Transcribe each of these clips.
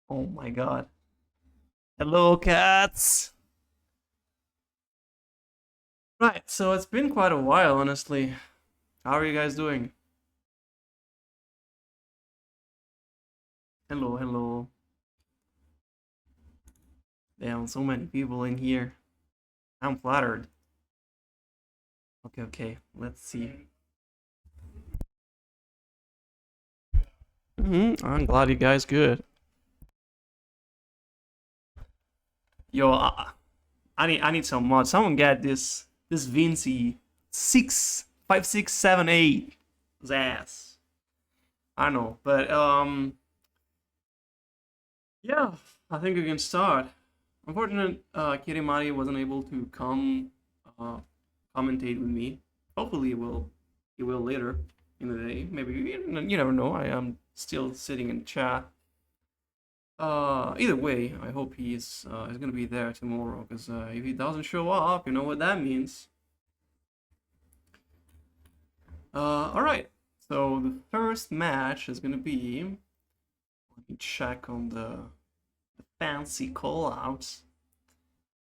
Oh my god. Hello, cats! Right, so it's been quite a while, honestly. How are you guys doing? Hello, hello. Damn, so many people in here. I'm flattered. Okay, okay, let's see. I'm glad you guys good. Yo, I need some mods. Someone get this Vinci 65678 his ass. I know, but yeah, I think we can start. Unfortunate, Kirimari wasn't able to come uh, commentate with me. Hopefully, he will later in the day. Maybe you never know. I am still sitting in chat. Either way, I hope he's gonna be there tomorrow. Because if he doesn't show up, you know what that means. All right. So the first match is gonna be. Let me check on the fancy callouts.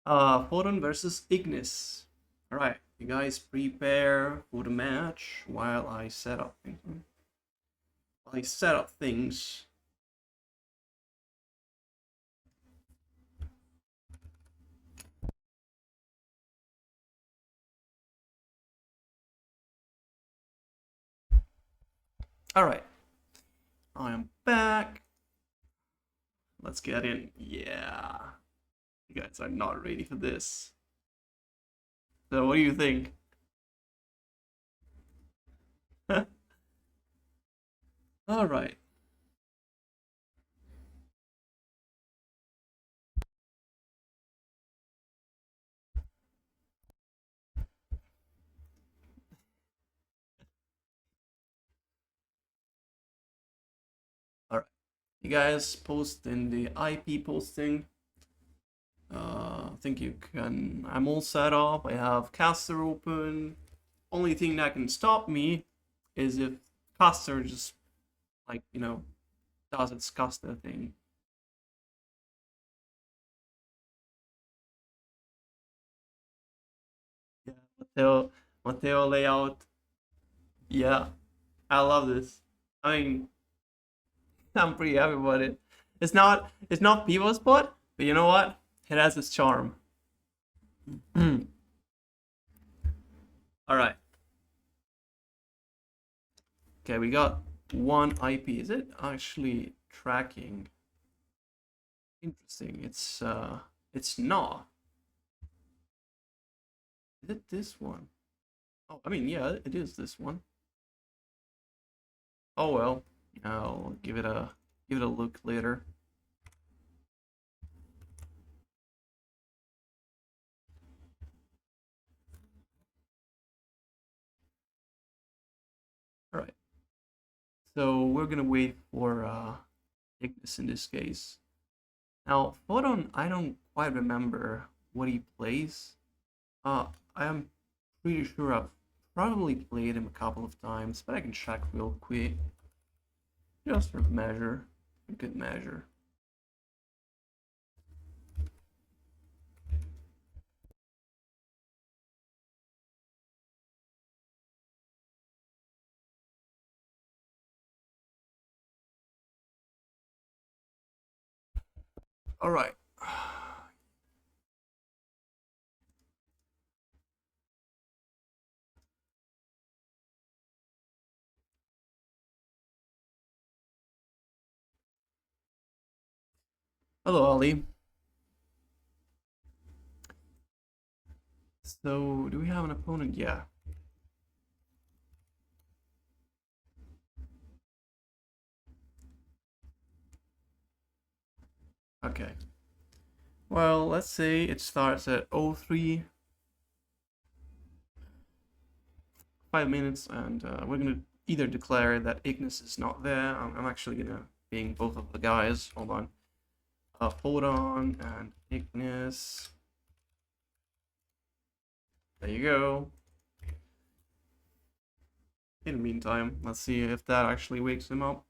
Photon versus Ignis. All right, you guys prepare for the match while I set up things. All right. I am back. Let's get in. Yeah. You guys are not ready for this. So what do you think? All right. All right. You guys post in the IP posting. I think you can. I'm all set up. I have caster open. Only thing that can stop me is if caster just like does its caster thing. Yeah, Mateo layout. Yeah, I love this. I mean, I'm pretty happy about it. It's not Pivo's spot, but you know what? It has its charm. All right. Okay, we got one IP. Is it actually tracking? Interesting. It's not. Is it this one? Oh, I mean, yeah, it is this one. Oh well. I'll give it a look later. All right. So we're gonna wait for Ignis in this case. Now, Photon, I don't quite remember what he plays. I am pretty sure I've probably played him a couple of times, but I can check real quick. Just for measure. A good measure. Alright. Hello, Ali. So, do we have an opponent? Yeah. Okay. Well, let's say it starts at 03. 5 minutes, and we're gonna either declare that Ignis is not there. I'm actually gonna ping both of the guys. Hold on. Photon and Ignis. There you go. In the meantime, let's see if that actually wakes him up.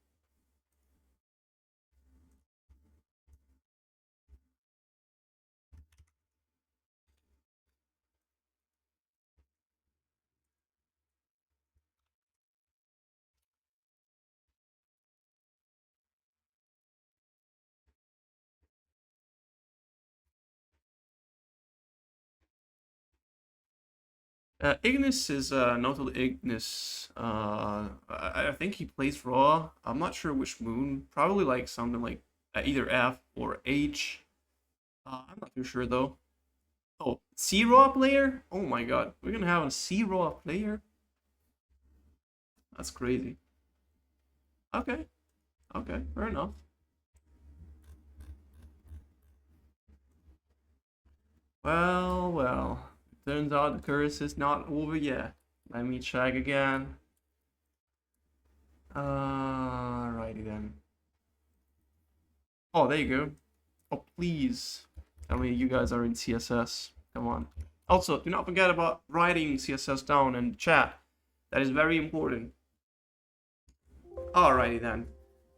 Ignis is notably Ignis. I think he plays Raw. I'm not sure which moon. Probably like something like either F or H. I'm not too sure though. Oh, C Raw player? Oh my god, we're gonna have a C Raw player? That's crazy. Okay, okay, fair enough. Well, well. Turns out the curse is not over yet. Let me check again. Alrighty then. Oh, there you go. Oh, please. Tell me you guys are in CSS. Come on. Also, do not forget about writing CSS down in chat. That is very important. Alrighty then.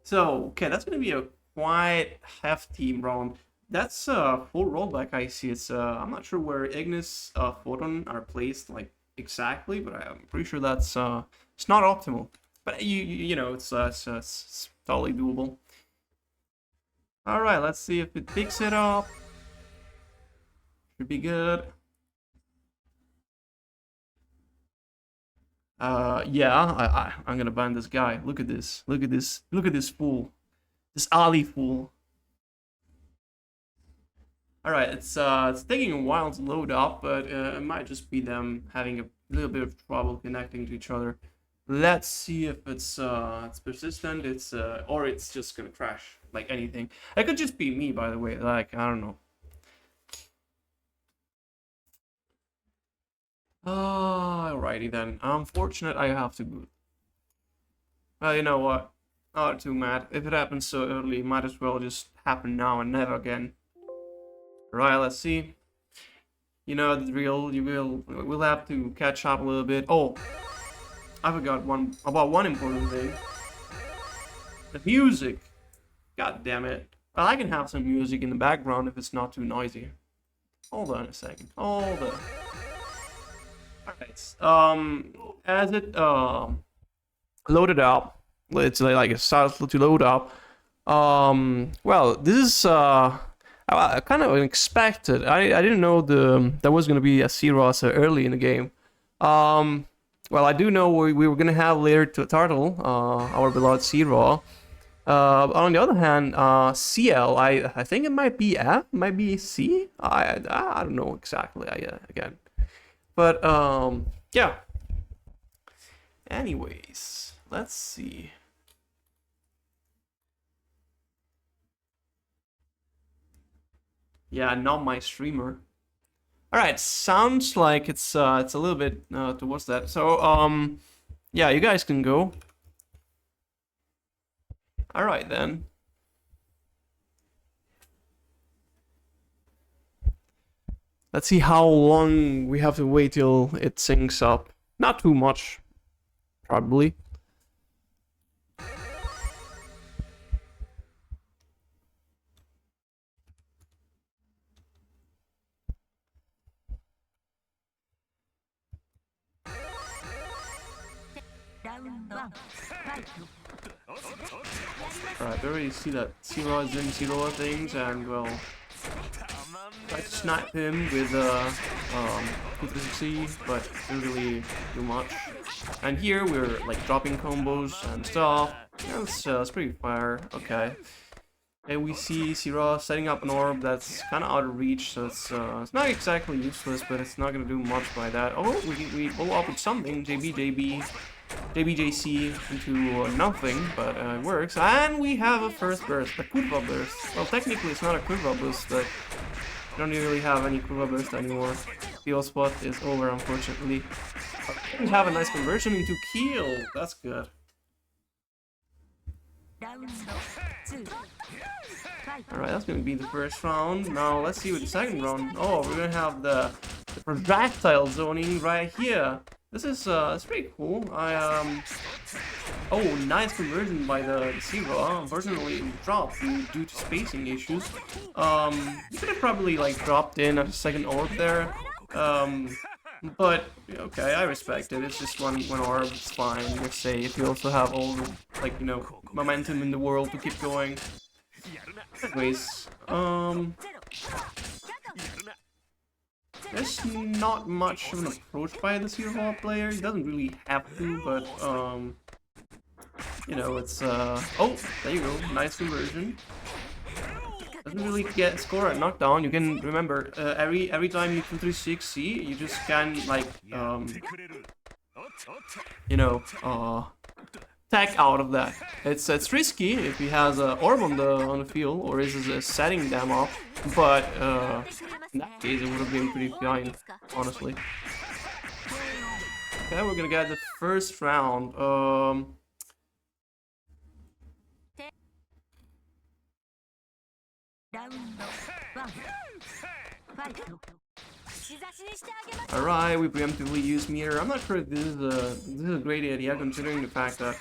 So, okay, that's gonna be a quite hefty round. That's full rollback. I see. It's I'm not sure where Ignis Photon are placed like exactly, but I'm pretty sure that's it's not optimal. But you know it's totally doable. All right, let's see if it picks it up. Should be good. Yeah, I'm gonna ban this guy. Look at this. Look at this. Look at this fool. This Ali fool. Alright, it's taking a while to load up, but it might just be them having a little bit of trouble connecting to each other. Let's see if it's persistent, or it's just gonna crash like anything. It could just be me, by the way. Like, I don't know. Alrighty then. Unfortunate, I have to boot. Well, you know what? Not too mad. If it happens so early, might as well just happen now and never again. Right, let's see. You know the drill. We'll have to catch up a little bit. Oh, I forgot about one important thing. The music. God damn it. Well, I can have some music in the background if it's not too noisy. Hold on a second. Hold on. Alright. As it loaded up, it's like it starts to load up. Well, this is kind of unexpected. I didn't know there was gonna be a Zero so early in the game. Well, I do know we were gonna have later to Turtle, our beloved Zero. On the other hand, CL, I think it might be F, might be C. I don't know exactly. Again, but yeah. Anyways, let's see. Yeah, not my streamer. All right, sounds like it's a little bit towards that. So yeah, you guys can go. All right then. Let's see how long we have to wait till it syncs up. Not too much, probably. Alright, I already see that Zero is doing Zero things, and well, try to snipe him with 360, but didn't really do much. And here we're like dropping combos and stuff. Yeah, it's pretty fire. Okay. And we see Zero setting up an orb that's kind of out of reach, so it's not exactly useless, but it's not gonna do much by that. Oh, we follow up with something. JBJC into nothing, but it works. And we have a first burst, a Kurva burst. Well, technically it's not a Kurva burst, but we don't really have any Kurva burst anymore. Field spot is over, unfortunately. But we have a nice conversion into kill. That's good. Alright, that's gonna be the first round. Now let's see what the second round. Oh, we're gonna have the projectile zoning right here. This is it's pretty cool. Oh, nice conversion by the Zero. Unfortunately, it dropped due to spacing issues. You could have probably like dropped in at a second orb there. But okay, I respect it. It's just one orb. It's fine. You're safe. You also have all the, like, you know, momentum in the world to keep going. Anyways, there's not much of an approach by the Zero player. He doesn't really have to, but you know, it's oh, there you go, nice conversion. Doesn't really get score at knockdown. You can remember every time you can 360, you just can like you know tech out of that. It's risky if he has an orb on the field or is setting them up, but in that case it would have been pretty fine, honestly. Okay, we're gonna get the first round. Alright, we preemptively use meter. I'm not sure if this is a great idea, considering the fact that,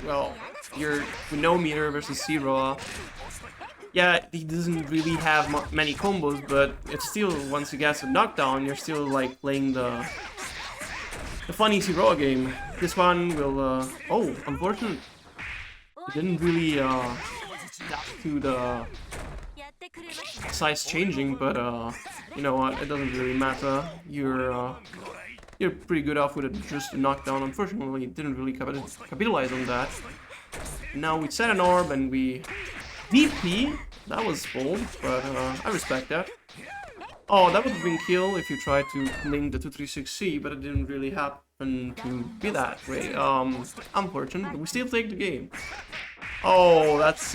well, you're with no meter versus Zero. Yeah, he doesn't really have many combos, but it's still, once he gets a knockdown, you're still like playing the funny Zero game. This one will, oh, unfortunate. It didn't really adapt to the size changing, but you know what, it doesn't really matter. You're you're pretty good off with just a knockdown. Unfortunately, didn't really capitalize on that. Now we set an orb and we DP. That was bold, but I respect that. Oh, that would have been kill if you tried to link the 236C, but it didn't really happen to be that way. Unfortunate, but we still take the game. Oh, that's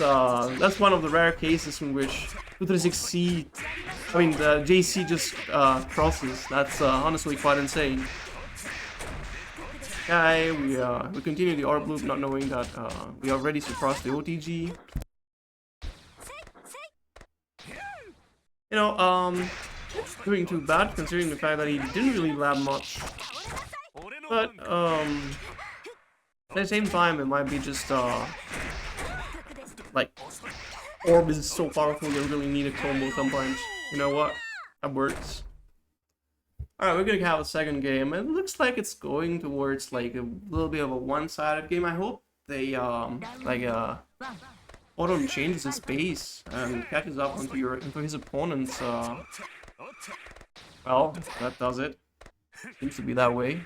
one of the rare cases in which 236C, I mean the JC just crosses. That's honestly quite insane. Okay, we continue the orb loop, not knowing that we already surpassed the OTG. You know, doing too bad considering the fact that he didn't really lab much. But at the same time, it might be just like orb is so powerful you really need a combo sometimes. You know what? That works. Alright, we're gonna have a second game. It looks like it's going towards like a little bit of a one-sided game. I hope they Autumn changes his pace and catches up into his opponents. Well, that does it. Seems to be that way.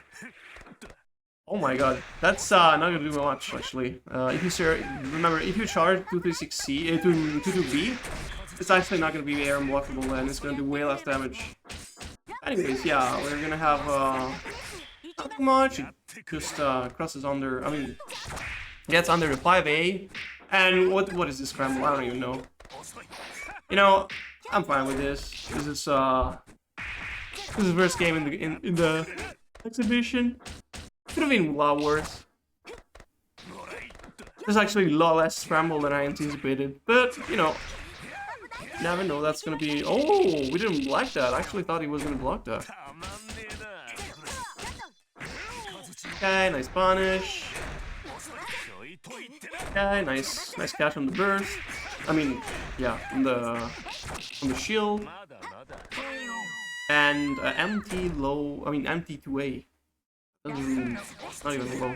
Oh my god, that's not gonna do much actually. If you remember, if you charge 236C, 22B, it's actually not gonna be air unblockable and it's gonna do way less damage. Anyways, yeah, we're gonna have not too much. It just crosses under. I mean, gets under the 5A. And what is this scramble? I don't even know. You know, I'm fine with this. This is the first game in the exhibition. Could have been a lot worse. There's actually a lot less scramble than I anticipated, but you know, never know. That's gonna be. Oh, we didn't block that. I actually thought he was gonna block that. Okay, nice punish. Okay, nice catch on the burst. I mean, yeah, on the shield. And empty low. I mean, empty 2A. Not even low.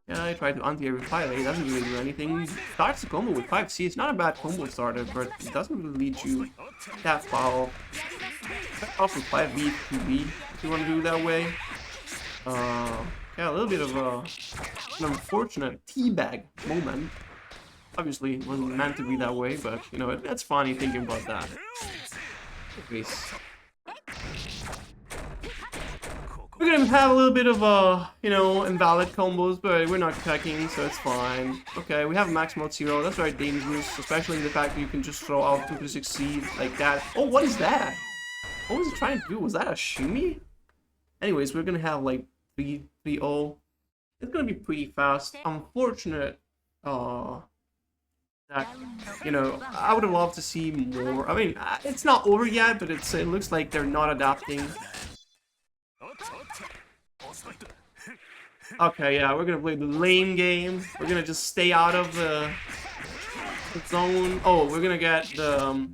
Yeah, I tried to anti-air with 5A. Doesn't really do anything. Starts the combo with 5C. It's not a bad combo starter, but it doesn't really lead you that far off with 5B, 2B if you want to do it that way. Yeah, a little bit of an unfortunate teabag moment. Obviously, it wasn't meant to be that way, but you know, it's funny thinking about that. Anyways. We're gonna have a little bit of you know, invalid combos, but we're not attacking, so it's fine. Okay, we have max mode 0. That's very dangerous, especially the fact that you can just throw out 236C like that. Oh, what is that? What was it trying to do? Was that a shimmy? Anyways, we're gonna have like 3-0. It's gonna be pretty fast. Unfortunate that, you know, I would have loved to see more. I mean, it's not over yet, but it looks like they're not adapting. Okay, yeah, we're gonna play the lane game. We're gonna just stay out of the zone. Oh, we're gonna get the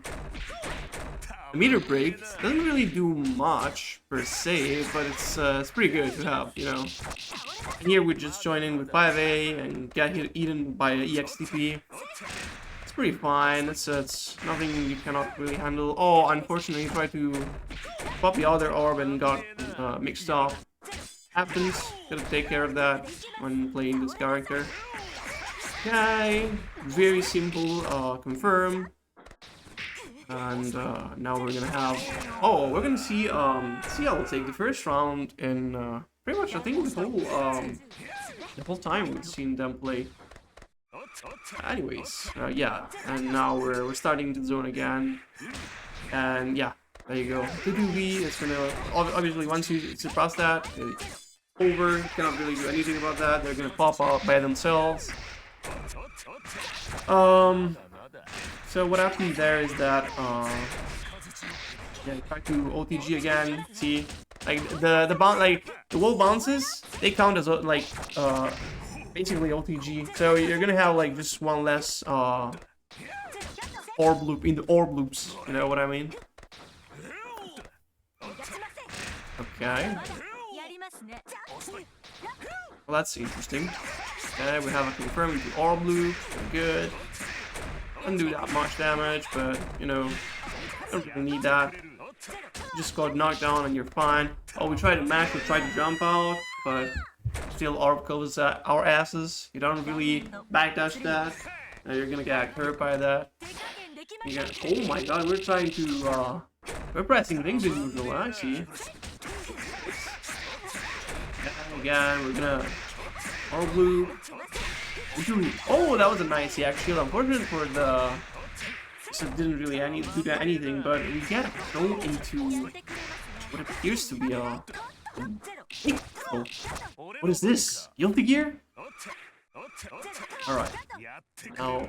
meter break. Doesn't really do much per se, but it's pretty good to have, you know. And here we just join in with 5A and get eaten by an EXTP. It's pretty fine. It's nothing you cannot really handle. Oh, unfortunately, he tried to pop the other orb and got mixed up. Happens. Gotta take care of that when playing this character. Okay, very simple. Confirm. And now we're gonna have. Oh, we're gonna see. See, I'll take the first round in pretty much. I think the whole time we've seen them play. Anyways, yeah, and now we're starting the zone again, and yeah, there you go. 2-2B. It's gonna obviously once you surpass that, it's over. You cannot really do anything about that. They're gonna pop up by themselves. So what happened there is that yeah, try to OTG again. See, like the wall bounces, they count as like basically OTG. So you're gonna have like just one less orb loop in the orb loops. You know what I mean? Okay. Well, that's interesting. Okay, we have a confirm into orb loop. Good. Doesn't do that much damage, but you know, don't really need that. just got knocked down and you're fine. Oh, we tried to mash, we tried to jump out, but still orb covers our asses. You don't really backdash that. You're gonna get hurt by that. Oh my god, we're trying to, we're pressing things as usual, I see. Again, we're gonna orb blue. Oh, that was a nice yak shield. Unfortunate for the... So it didn't really do anything, but we get thrown into what appears to be a... Oh. What is this? Guilty Gear? Alright. Now...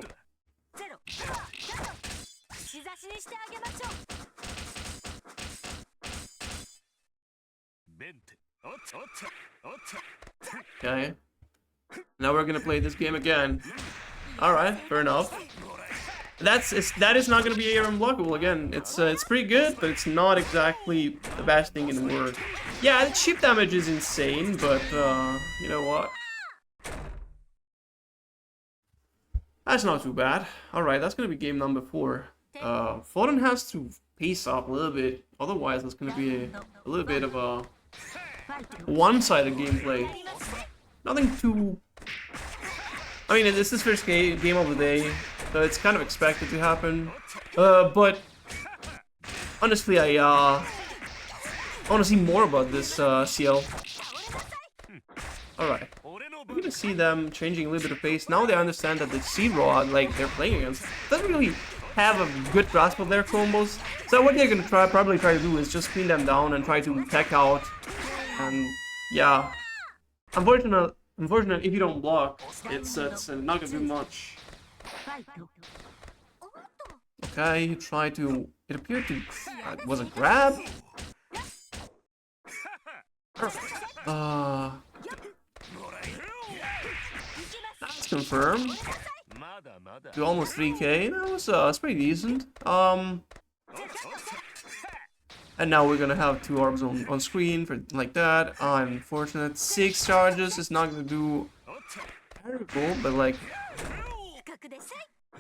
Okay. Now we're gonna play this game again. Alright, fair enough. That is not gonna be air unblockable again. It's pretty good, but it's not exactly the best thing in the world. Yeah, the chip damage is insane, but you know what? That's not too bad. Alright, that's gonna be game number 4. Foden has to pace up a little bit, otherwise it's gonna be a little bit of a one-sided gameplay. Nothing too... I mean, this is first game of the day, so it's kind of expected to happen. But honestly, I want to see more about this CL. Alright. We're gonna see them changing a little bit of pace. Now they understand that the C-Rod, like, they're playing against, doesn't really have a good grasp of their combos. So what they're gonna probably try to do is just pin them down and try to tech out. And yeah, unfortunate if you don't block, it's not gonna do much. Okay, he tried to. It appeared to. Was it grab? That's confirmed. To almost 3k. That was pretty decent. And now we're gonna have 2 orbs on screen for like that. Unfortunate. 6 charges is not gonna do terrible, but like,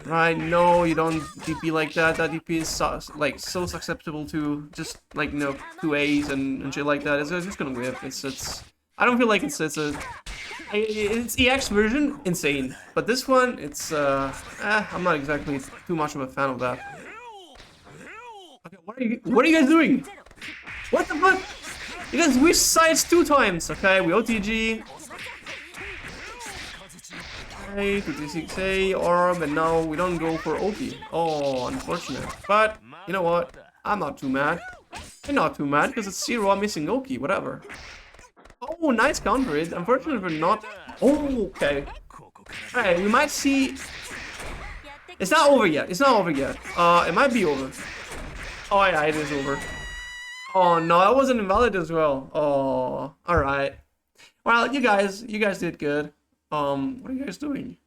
right? No, you don't DP like that. That DP is so susceptible to just like, you know, 2 A's and shit like that. It's just gonna whip. It's. I don't feel like it's EX version insane, but this one it's I'm not exactly too much of a fan of that. Okay, what are you guys doing? What the fuck? You guys switched sides 2 times. Okay, we OTG. Okay, 56A orb, and now we don't go for OP. Oh, unfortunate. But you know what? I'm not too mad. I'm not too mad because it's Zero missing Oki, whatever. Oh, nice counter it. Unfortunately, we're not. Oh, okay. Alright, we might see. It's not over yet. It's not over yet. It might be over. Oh yeah, it is over. Oh no, that wasn't invalid as well. Oh, alright. Well, you guys did good. What are you guys doing?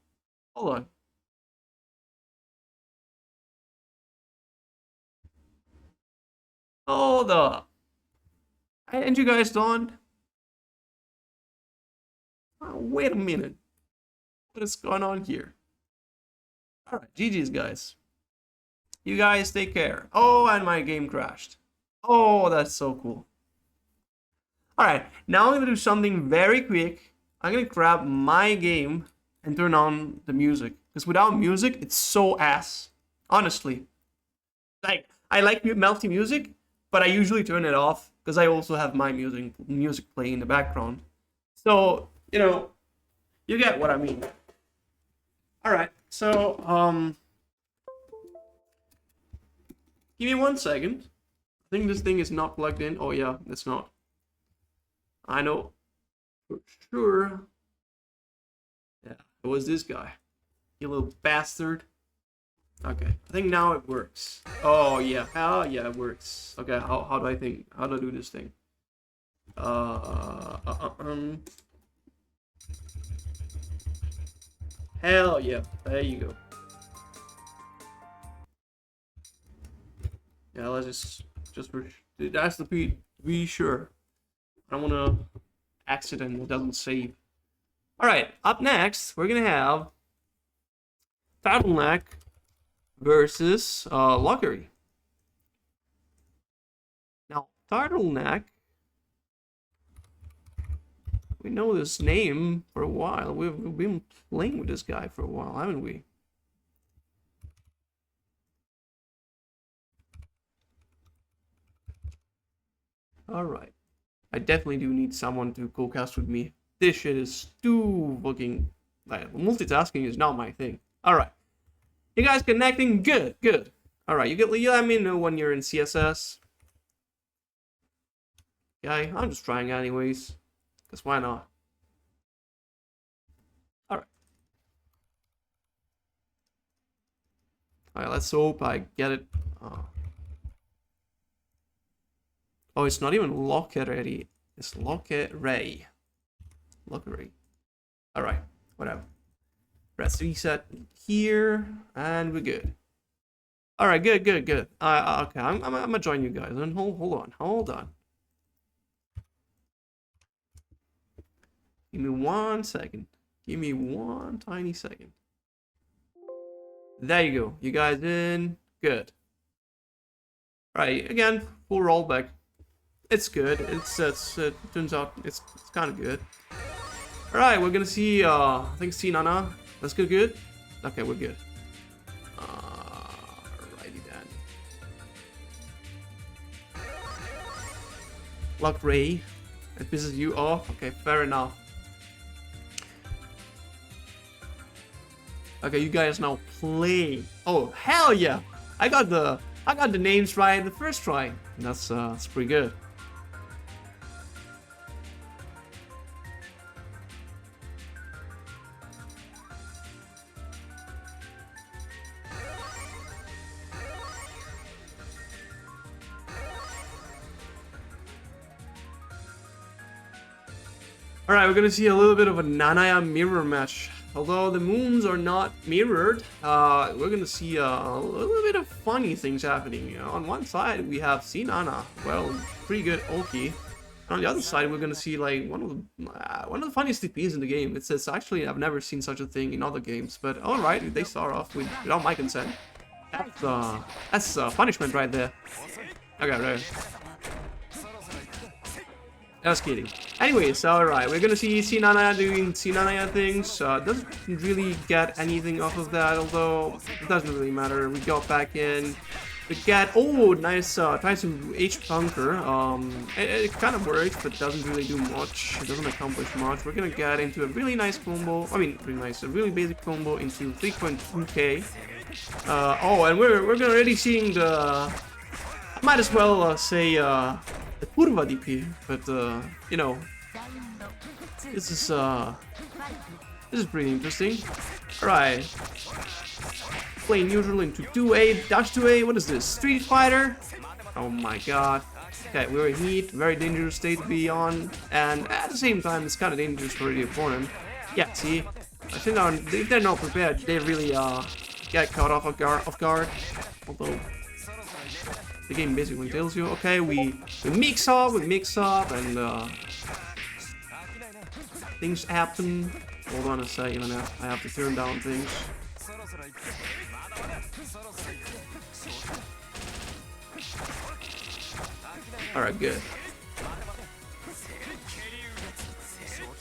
Hold on. Hold up. Ain't you guys done? Oh, wait a minute. What is going on here? Alright, GG's guys. You guys take care. Oh, and my game crashed. Oh, that's so cool. Alright, now I'm gonna do something very quick. I'm gonna grab my game and turn on the music. Because without music, it's so ass. Honestly. Like, I like melty music, but I usually turn it off because I also have my music playing in the background. So, you know, you get what I mean. Alright, so, give me 1 second. I think this thing is not plugged in. Oh yeah, it's not. I know for sure. Yeah, it was this guy. You little bastard. Okay, I think now it works. Oh yeah, hell yeah, it works. Okay, how do I do this thing? Hell yeah, there you go. Yeah, let's just for that's the be sure. I don't want to accident that doesn't save. All right, up next we're gonna have Turtleneck versus Lockery. Now Turtleneck. We know this name for a while. We've been playing with this guy for a while, haven't we? Alright. I definitely do need someone to co-cast with me. This shit is too fucking... Like, multitasking is not my thing. Alright. You guys connecting? Good, good. Alright, you let me know when you're in CSS. Okay, I'm just trying anyways. Because why not? Alright. Alright, let's hope I get it. Oh, it's not even locket ready. It's locket ray. Locket ray. Alright, whatever. Let's reset here, and we're good. Alright, good, good, good. Okay, I'm gonna join you guys. And hold on. Give me 1 second. Give me one tiny second. There you go. You guys in. Good. Alright, again, full rollback. It's good. It turns out it's kind of good. Alright, we're gonna see, I think see Nana. Let's go good. Okay, we're good. Alrighty then. Lock Ray. It pisses you off. Okay, fair enough. Okay, you guys now play. Oh hell yeah! I got the names right the first try. That's pretty good. Alright, we're gonna see a little bit of a Nanaya mirror match. Although the moons are not mirrored, we're gonna see a little bit of funny things happening. You know, on one side we have Sinana, well, pretty good Oki. And on the other side we're gonna see like one of the funniest TPs in the game. It says actually I've never seen such a thing in other games, but alright, they start off without my consent. That's punishment right there. Okay, right. Just kidding. Anyways, alright, we're gonna see Sinana doing Sinana things. Doesn't really get anything off of that, although it doesn't really matter. We go back in. We get, oh, nice, tries to H-Bunker. It kind of works, but doesn't really do much. It doesn't accomplish much. We're gonna get into a really nice combo. I mean, really nice, a really basic combo into 3.2k. Oh, and we're already seeing the... I might as well say, the Kurva DP, but you know, this is pretty interesting. Alright, play neutral into 2A, dash 2A. What is this? Street Fighter? Oh my god. Okay, we're in heat, very dangerous state to be on, and at the same time, it's kind of dangerous for the opponent. Yeah, see, I think if they're not prepared, they really get caught off guard. Although the game basically tells you, okay, we mix up, and things happen. Hold on a second, I have to turn down things. Alright, good.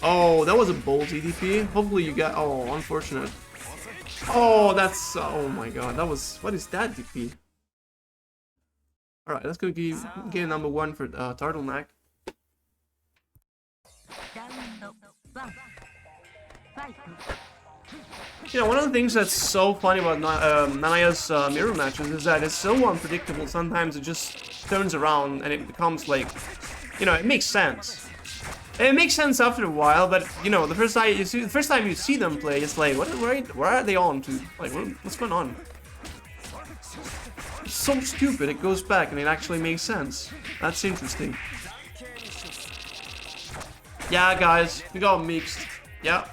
Oh, that was a ballsy DP. Hopefully you got, oh, unfortunate. Oh, that's, oh my god, that was, what is that DP? Alright, let's go get number 1 for Turtleneck. You know, one of the things that's so funny about Nanaya's mirror matches is that it's so unpredictable. Sometimes it just turns around and it becomes like, you know, it makes sense. It makes sense after a while, but you know, the first time you see them play, it's like, where are they on to? Like, what's going on? It's so stupid. It goes back and it actually makes sense. That's interesting. Yeah, guys, we got mixed. Yeah.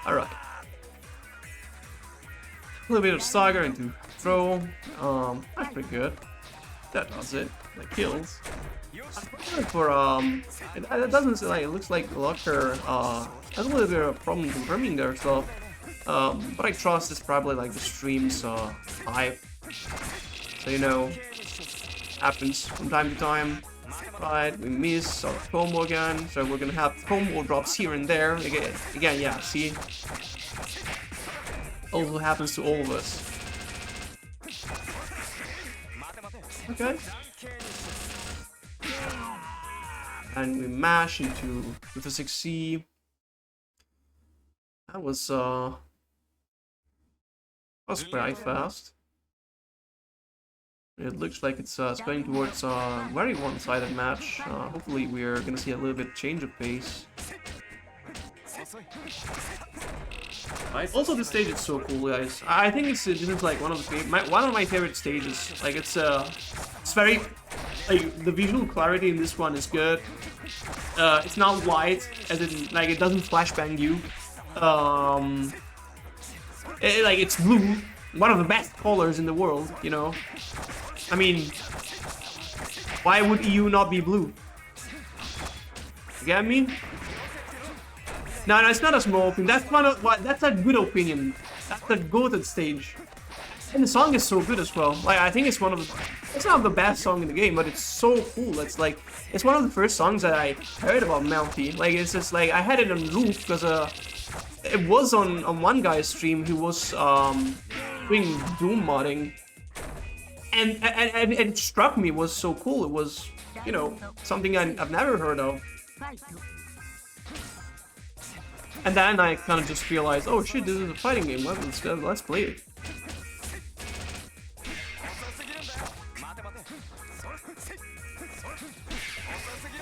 Alright. A little bit of Saga into throw. That's pretty good. That does it. That kills. For it doesn't like, it looks like Locker has a little bit of a problem confirming their stuff. But I trust it's probably like the stream's hype. So you know, happens from time to time. Right, we miss our combo again, so we're gonna have combo drops here and there. Again, yeah, see? Also happens to all of us. Okay. And we mash into with a 6C. That was quite fast. It looks like it's going towards a very one-sided match. Hopefully we're gonna see a little bit change of pace. Right. Also, this stage is so cool, guys. I think this is like one of my favorite stages. Like it's very like the visual clarity in this one is good. It's not white, as in like it doesn't flashbang you. It's blue, one of the best colors in the world. You know, I mean, why would EU not be blue? You get me? No, it's not a small opinion. That's a good opinion. That's a goated stage. And the song is so good as well. Like I think it's it's not the best song in the game, but it's so cool. It's one of the first songs that I heard about Melty. Like it's just like I had it on loop because it was on one guy's stream who was doing Doom modding. And it struck me, it was so cool. It was, you know, something I've never heard of. And then I kind of just realized, oh shit, this is a fighting game. Let's play it.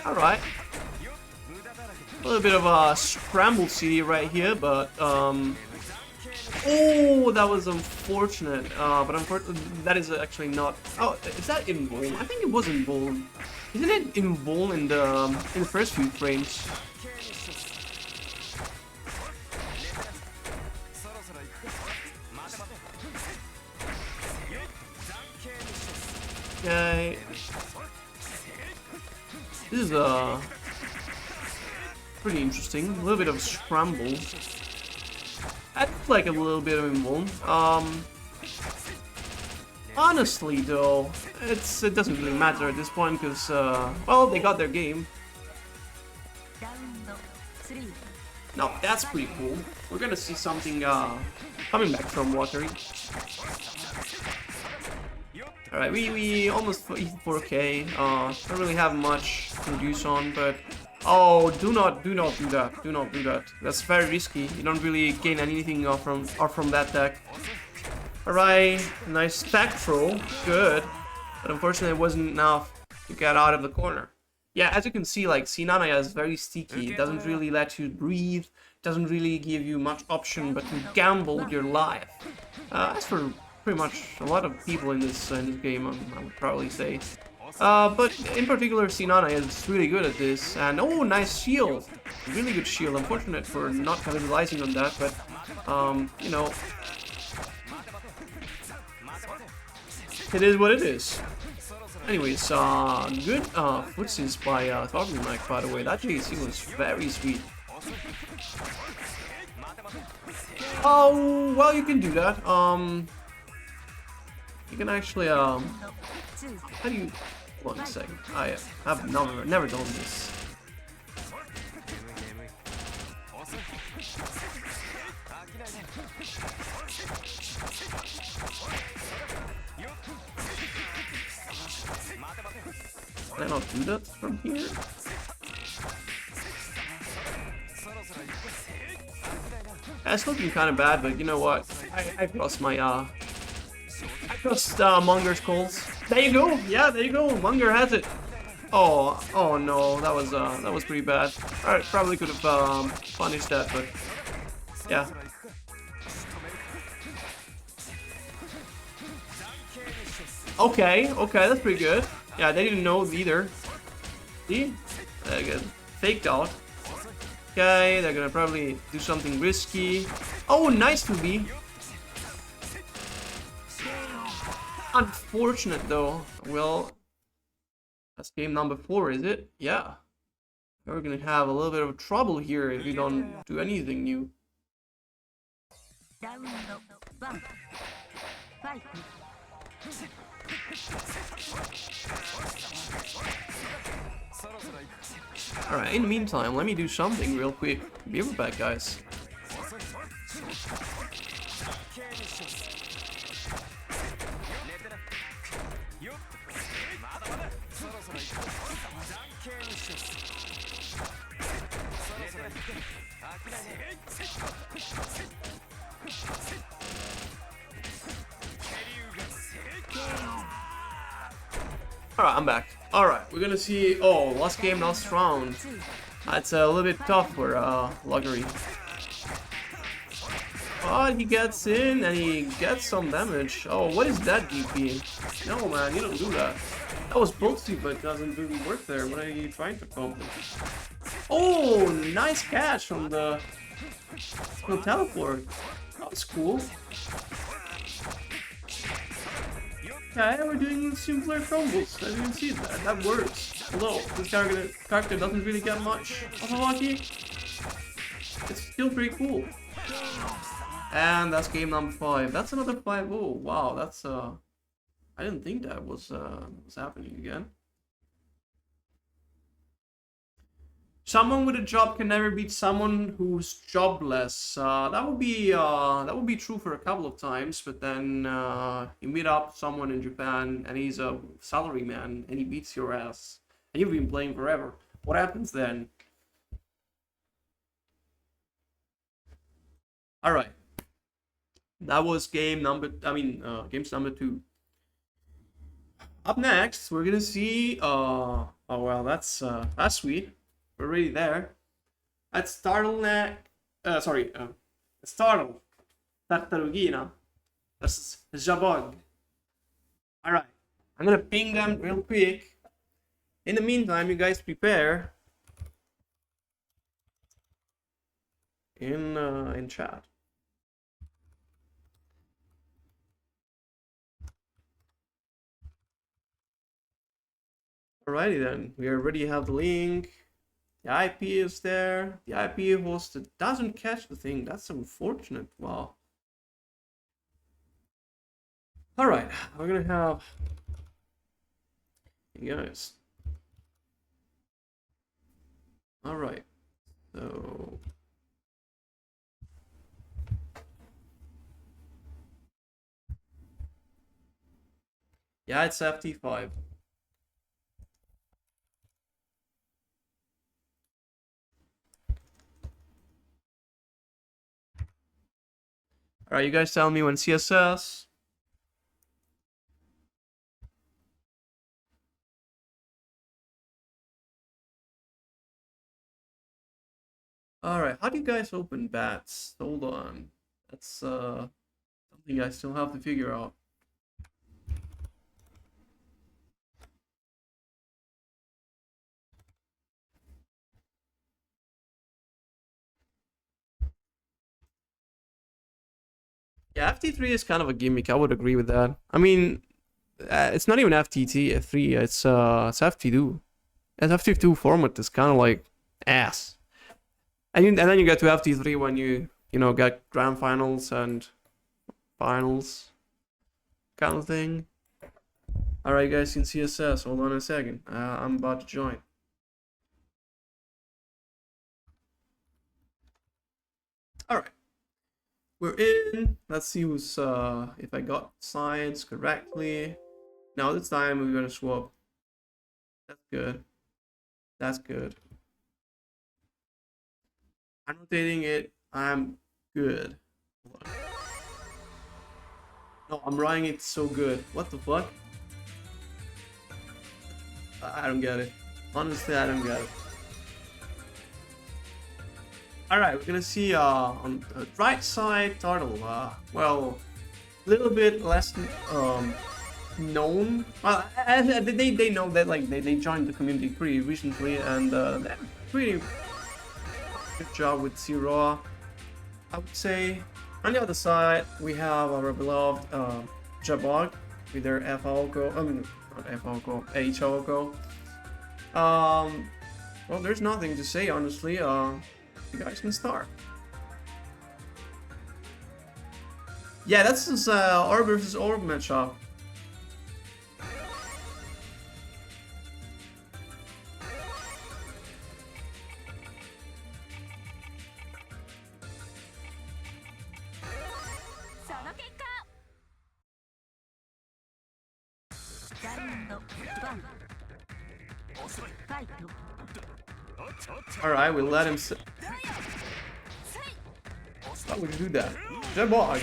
Alright. A little bit of a scramble CD right here, but oh, that was unfortunate. But unfortunately, that is actually not. Oh, is that invuln? I think it was invuln. Isn't it invuln in the first few frames? Okay. This is pretty interesting. A little bit of scramble. That's like a little bit of invuln. Honestly though, it doesn't really matter at this point because well, they got their game. No, that's pretty cool. We're gonna see something coming back from Watery. Alright, we almost 4K. Don't really have much to reduce on, but oh, do not do that. Do not do that. That's very risky. You don't really gain anything from that deck. Alright, nice tech throw, good. But unfortunately it wasn't enough to get out of the corner. Yeah, as you can see, like Sinanaya is very sticky. It doesn't really let you breathe, doesn't really give you much option but to gamble your life. As for pretty much a lot of people in this game, I would probably say. But in particular, Sinanaya is really good at this. And oh, nice shield, really good shield. Unfortunate for not capitalizing on that, but you know, it is what it is. Anyways, good footsies by Talking Mike, by the way. That JC was very sweet. Oh, well, you can do that. You can actually, how do you... 1 second. I have never done this. Can I not do that from here? It's looking kind of bad, but you know what? I trust my I trust Munger's calls. There you go. Yeah, there you go. Munger has it. Oh no, that was pretty bad. Alright, probably could have punished that, but yeah. Okay, that's pretty good. Yeah, they didn't know either. See? They get faked out. Okay, they're gonna probably do something risky. Oh, nice to be. Unfortunate though. Well, that's game number 4, is it? Yeah. We're gonna have a little bit of trouble here if we don't do anything new. Alright, in the meantime, let me do something real quick. Be right back, guys. Alright, I'm back. Alright, we're gonna see. Oh, last game, last round. That's a little bit tough for Luggery. But he gets in and he gets some damage. Oh, what is that DP? No, man, you don't do that. That was ballsy, but doesn't really work there. What are you trying to accomplish? Oh, nice catch from the teleport. That was cool. Okay, we're doing simpler combos. I didn't see that. That works. Although this character doesn't really get much of a lucky, it's still pretty cool. And that's game number 5. That's another 5-0. Wow, that's I didn't think that was happening again. Someone with a job can never beat someone who's jobless. That would be true for a couple of times, but then you meet up someone in Japan and he's a salaryman and he beats your ass, and you've been playing forever. What happens then? All right, that was games number 2. Up next, we're gonna see. Oh well, that's sweet. We're already there. That's Startle Tartarugina versus Jabog. Alright, I'm gonna ping them real quick. In the meantime, you guys prepare in chat. Alrighty then, we already have the link. The IP is there. The IP host doesn't catch the thing. That's unfortunate. Wow. Alright, we're gonna have you guys. Alright, so yeah, it's FT5. Alright, you guys tell me when CSS. Alright, how do you guys open bats? Hold on. That's something I still have to figure out. Yeah, FT3 is kind of a gimmick. I would agree with that. I mean, it's not even FT3. It's FT2. And FT2 format is kind of like ass. And then you get to FT3 when you get grand finals and finals kind of thing. All right, guys, in CSS. Hold on a second. I'm about to join. All right. We're in. Let's see who's if I got sides correctly. Now this time we're gonna swap. That's good. That's good. I'm rotating it. I'm good. Hold on. No, I'm writing it so good. What the fuck? I don't get it. Honestly, I don't get it. Alright, we're gonna see on the right side Turtle. Well, a little bit less known. They know that they joined the community pretty recently, and they're pretty good job with Zero, I would say. On the other side, we have our beloved Jabog with their FAOCO. I mean, not FAOCO, HOCO. Well, there's nothing to say, honestly. You guys can start. Yeah, that's this orb versus orb matchup. Alright, we let him why would you do that? Good boy.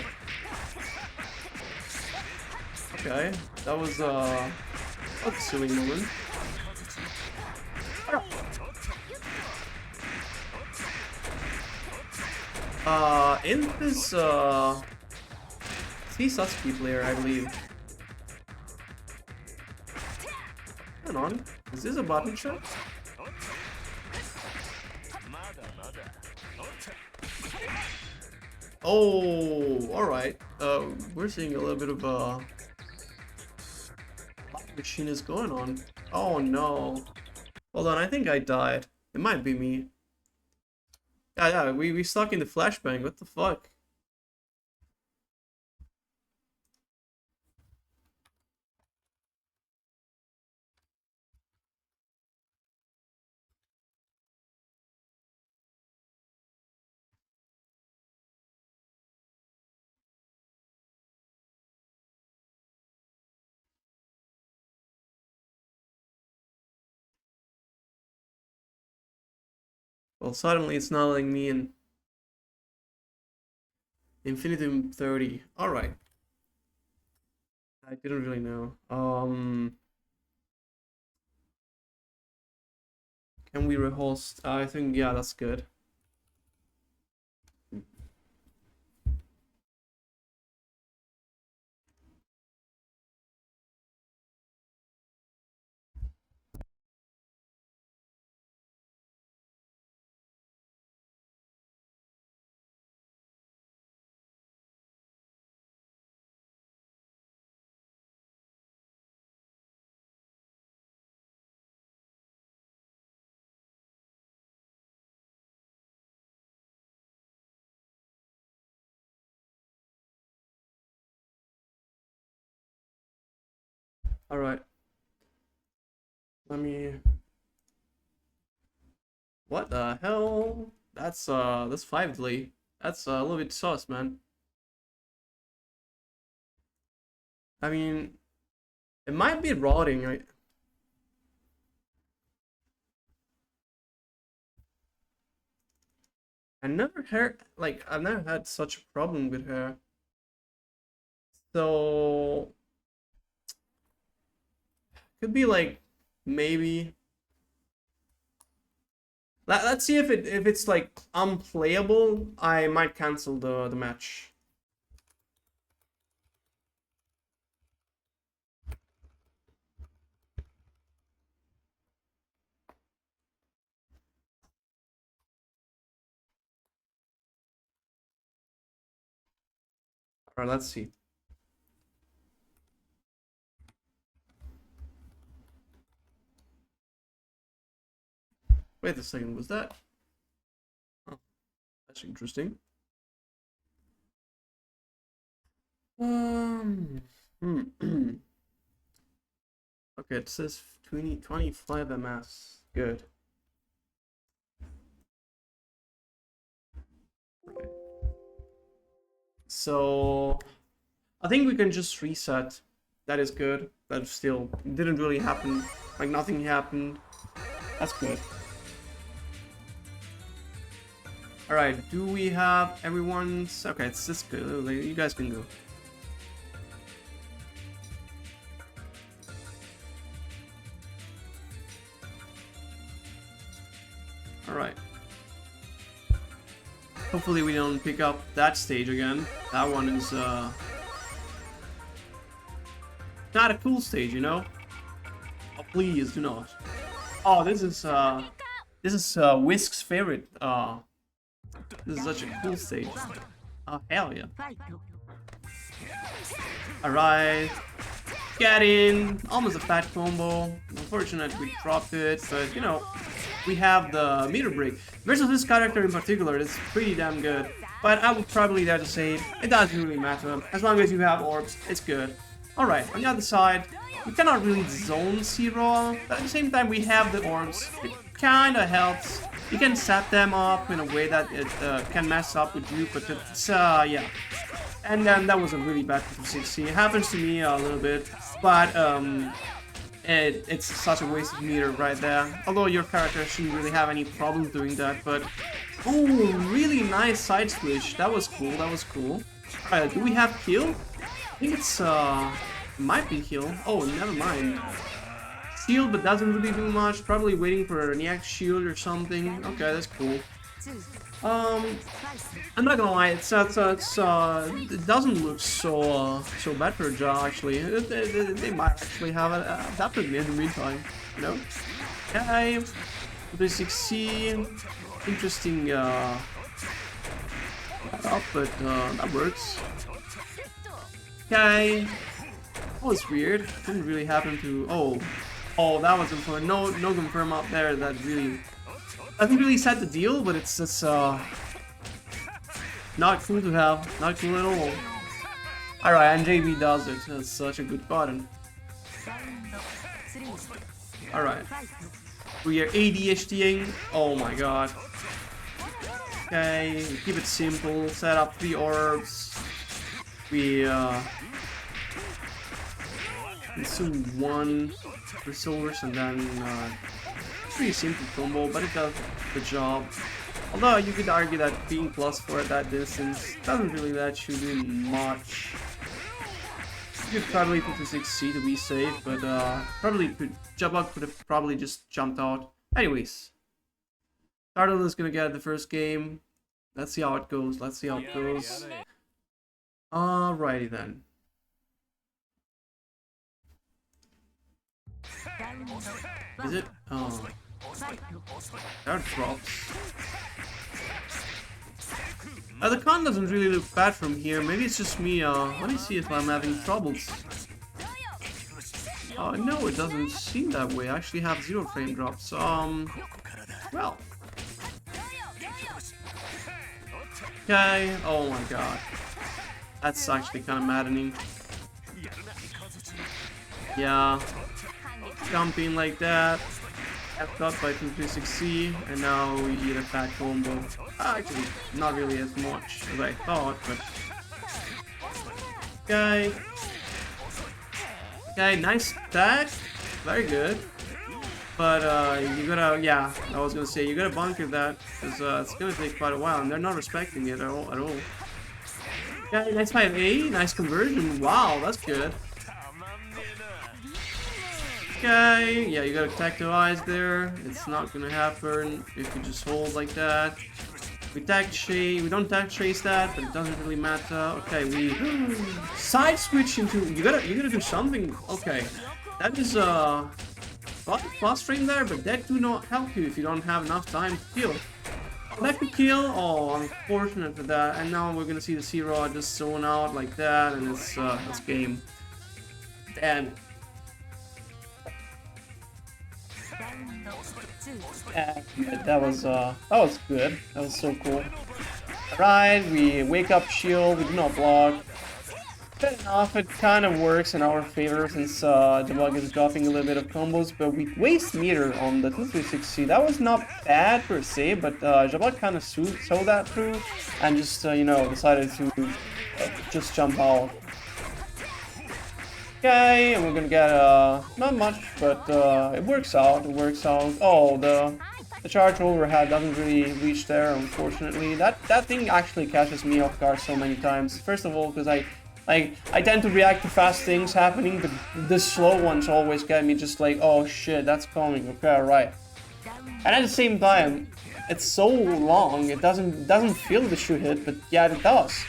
Okay, that was a silly moment. In this Sasuke player, I believe. Hold on, is this a button shot? Oh, alright. We're seeing a little bit of a machine is going on. Oh no. Hold on, I think I died. It might be me. Yeah, we stuck in the flashbang. What the fuck? Well, suddenly it's not letting me in. Infinitum 30. Alright. I didn't really know. Can we rehost? I think, yeah, that's good. Alright. Let me... What the hell? That's 5 delay. That's a little bit sus, man. I mean, it might be rotting, right? I've never had such a problem with her. So could be like maybe. Let's see if it's like unplayable. I might cancel the match. Alright, let's see. Wait a second, was that? Oh, that's interesting. Okay, it says 25 ms. Good. Okay. So I think we can just reset. That is good. That still didn't really happen. Like nothing happened. That's good. Alright, do we have everyone's... Okay, it's this good. You guys can go. Alright. Hopefully we don't pick up that stage again. That one is not a cool stage, you know? Oh, please do not. Oh, this is Whisk's favorite. This is such a cool stage. Oh, hell yeah. Alright. Get in. Almost a fat combo. Unfortunately, we dropped it, but you know, we have the meter break. Versus this character in particular, it's pretty damn good. But I would probably dare to say it doesn't really matter. As long as you have orbs, it's good. Alright, on the other side, we cannot really zone zero, but at the same time we have the orbs. It kinda helps. You can set them up in a way that it can mess up with you, but it's, yeah. And then that was a really bad 360. It happens to me a little bit, but it's such a waste of meter right there. Although your character shouldn't really have any problem doing that, but... Oh, really nice side switch. That was cool, that was cool. Alright, do we have heal? I think it's, might be heal. Oh, never mind. Shield, but doesn't really do much. Probably waiting for an EX shield or something. Okay, that's cool. I'm not gonna lie, it doesn't look so bad for a jaw actually. They might actually have adapted in the meantime, you know. Okay, 360, interesting but that works. Okay, oh, it's weird. Didn't really happen to. Oh, that was confirmed. No confirm up there. That really. I think really set the deal, but it's just not cool to have, not cool at all. Alright, and JB does it. That's such a good button. Alright. We are ADHDing. Oh my god. Okay, keep it simple. Set up 3 orbs. We consume 1 resource and then pretty simple combo, but it does the job. Although you could argue that being +4 at that distance doesn't really let you do much. You could probably put the 6C to be safe, but Jabug could have probably just jumped out. Anyways, Turtle is gonna get the first game. Let's see how it goes. Let's see how it goes. Alrighty then. Is it? Oh. That drops. The con doesn't really look bad from here. Maybe it's just me. Let me see if I'm having troubles. No, it doesn't seem that way. I actually have 0 frame drops. Well. Okay. Oh my god. That's actually kind of maddening. Yeah. Jumping like that. F got by 236C, and now we eat a fat combo. Actually, not really as much as I thought, but... Okay. Okay, nice stack. Very good. But, you gotta, yeah, I was gonna say, you gotta bunker that, because it's gonna take quite a while, and they're not respecting it at all. Okay, nice 5A, nice conversion. Wow, that's good. Okay, yeah, you gotta attack the eyes there. It's not gonna happen if you just hold like that. We don't tag chase that, but it doesn't really matter. Okay, we side switch into. You gotta do something. Okay, that is plus frame there, but that do not help you if you don't have enough time to kill. That could kill. Oh, unfortunate for that. And now we're gonna see the C-Rod just zone out like that, and it's game. Damn. Yeah, that was good. That was so cool. Alright, we wake up shield, we do not block. Fair enough, it kind of works in our favor since Jabug is dropping a little bit of combos, but we waste meter on the 236C. That was not bad per se, but Jabug kind of saw that through and just, you know, decided to just jump out. Okay, and we're gonna get not much, but it works out. Oh, the charge overhead doesn't really reach there, unfortunately. That thing actually catches me off guard so many times. First of all, because I tend to react to fast things happening, but the slow ones always get me just like, oh shit, that's coming. Okay, alright. And at the same time, it's so long, it doesn't feel the shoot hit, but yeah, it does.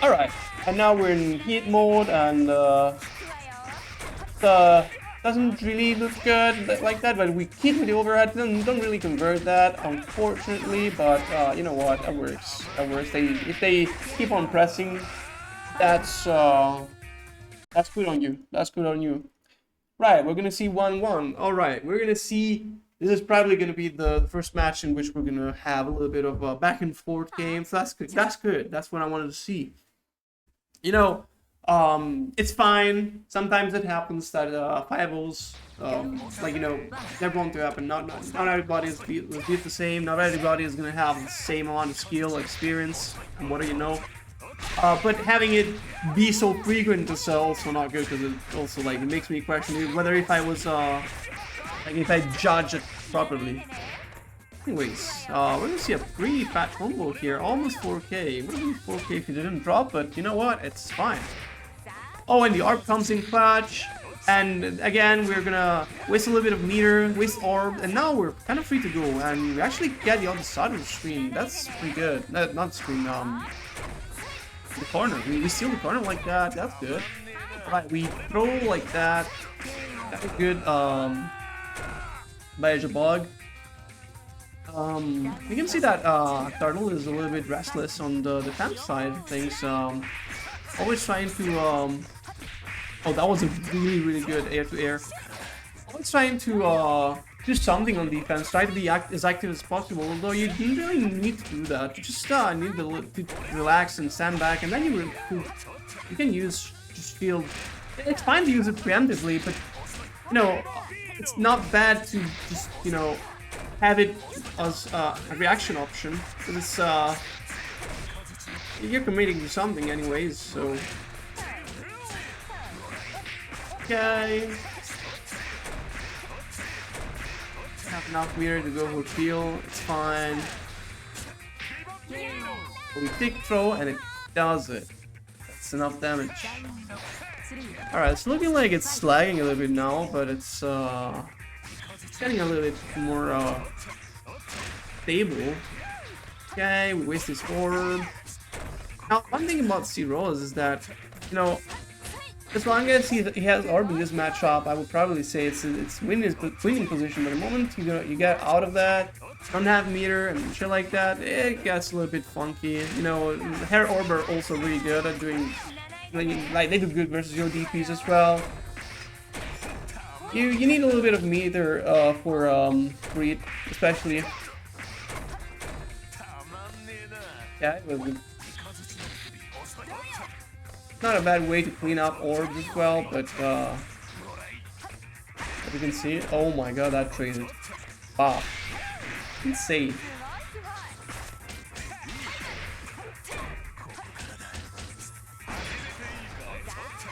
Alright, and now we're in heat mode, and doesn't really look good like that, but we keep with the overhead, don't really convert that, unfortunately, but you know what, that works. If they keep on pressing, that's good on you. Right, we're gonna see 1-1. Alright, we're gonna see. This is probably going to be the first match in which we're going to have a little bit of a back and forth game. So that's good. That's what I wanted to see. You know, it's fine. Sometimes it happens that 5-0s, like, you know, they're going to happen. Not everybody is built the same. Not everybody is going to have the same amount of skill, experience, and what do you know. But having it be so frequent is also not good, because it also like it makes me question whether if I was like if I judge it properly. Anyways, we're gonna see a pretty fat combo here, almost 4k. Would have been 4k if he didn't drop, but you know what? It's fine. Oh, and the orb comes in clutch. And again, we're gonna waste a little bit of meter, waste orb, and now we're kind of free to go. And we actually get the other side of the screen. That's pretty good. Not the screen, the corner. We steal the corner like that. That's good. Right, we throw like that. That was good. By a bug. You can see that Turtle is a little bit restless on the defense side of things. Always trying to oh, that was a really good air-to-air. Always trying to do something on defense. Try to be as active as possible. Although you don't really need to do that. You just need to relax and stand back, and then you can use just shield. It's fine to use it preemptively, but you know it's not bad to just have it as a reaction option, because it's you're committing to something anyways. So okay, have enough meter to go for kill. It's fine. We take throw and it does it. That's enough damage. Alright, it's looking like it's lagging a little bit now, but it's getting a little bit more stable. Okay, we waste this orb. Now, one thing about C-Rose is that, as long as he has orb in this matchup, I would probably say it's winning position. But the moment you get out of that, don't have meter and shit like that, it gets a little bit funky. Hair orb are also really good at doing, like they do good versus your DPs as well. You need a little bit of meter for it, especially. Yeah, it was good. Not a bad way to clean up orbs as well, but as you can see, oh my god, that traded. Wow, insane.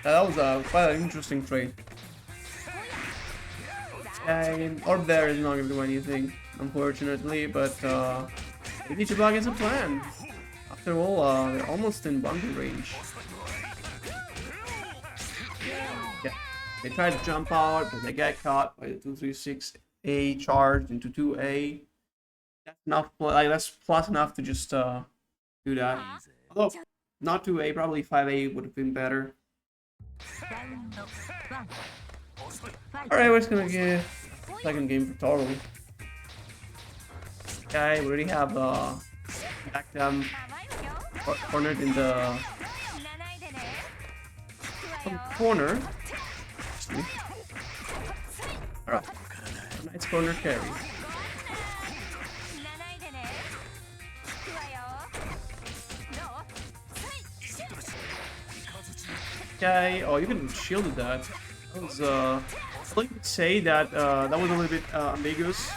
That was quite an interesting trade. And orb there is not gonna do anything, unfortunately, but maybe Chibag has a plan. After all, they're almost in bunker range. Yeah, they try to jump out, but they get caught by the 236A charged into 2A. That's enough, like that's plus enough to just do that. Although not 2A, probably 5A would have been better. Alright, we're just gonna get second game for Toro. Okay, we already have back them cornered in the corner. Alright, nice corner carry. Okay, oh, you can shielded that. That was I would say that that was a little bit ambiguous.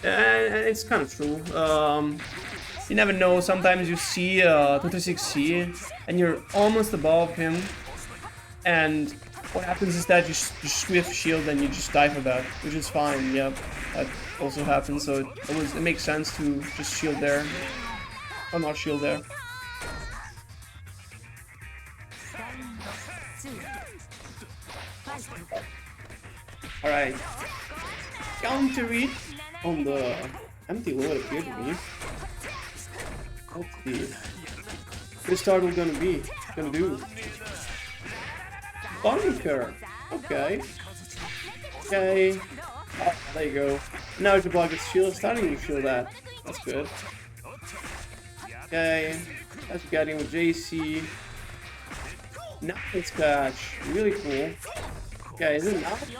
It's kind of true. You never know. Sometimes you see 236C and you're almost above him, and what happens is that you swift shield and you just die for that, which is fine. Yeah, that also happens. So it makes sense to just shield there, or not shield there. Alright, counter it on the empty wall, it appeared to me. Let's see. This start we're gonna do. Bunker! Okay. Okay. Oh, there you go. Now the block is starting to shield that. That's good. Okay. That's getting with JC. Nice catch. Really cool. Okay, is it enough?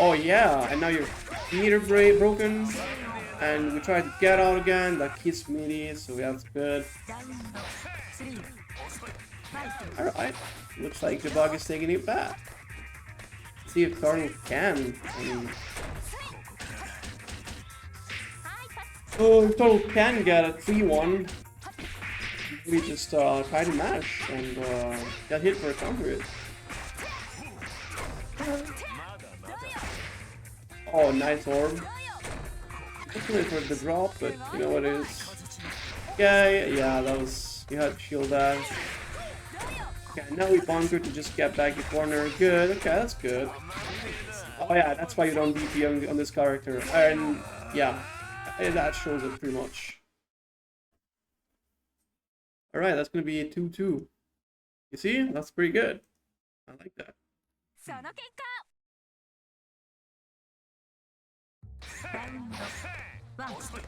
Oh yeah, and now your meter broken, and we try to get out again. That hits melee, so that's good. Alright, looks like the bug is taking it back. Let's see if Cardinal can. Oh, if Total can get a 3-1. we just tried to mash and got hit for a counter hit. Oh, nice orb. Definitely for the drop, but you know what it is. Okay, yeah, that was, you had to shield that. Okay, now we bunker to just get back the corner. Good, okay, that's good. Oh yeah, that's why you don't DP on this character. And yeah, that shows it pretty much. Alright, that's gonna be a 2-2. You see? That's pretty good. I like that.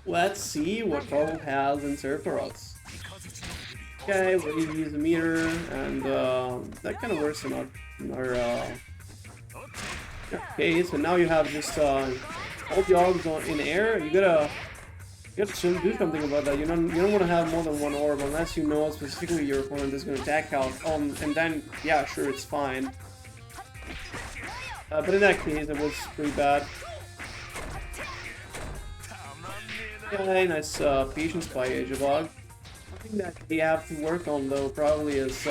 Let's see what Paul has in store for us. Okay, we use the meter, and that kind of works in our okay, so now you have just all the orbs in the air. You gotta do something about that. You don't want to have more than one orb unless you know specifically your opponent is going to attack out and then yeah, sure, it's fine. But in that case, it was pretty bad. Okay, nice patience by Ajabog. Something that they have to work on though probably is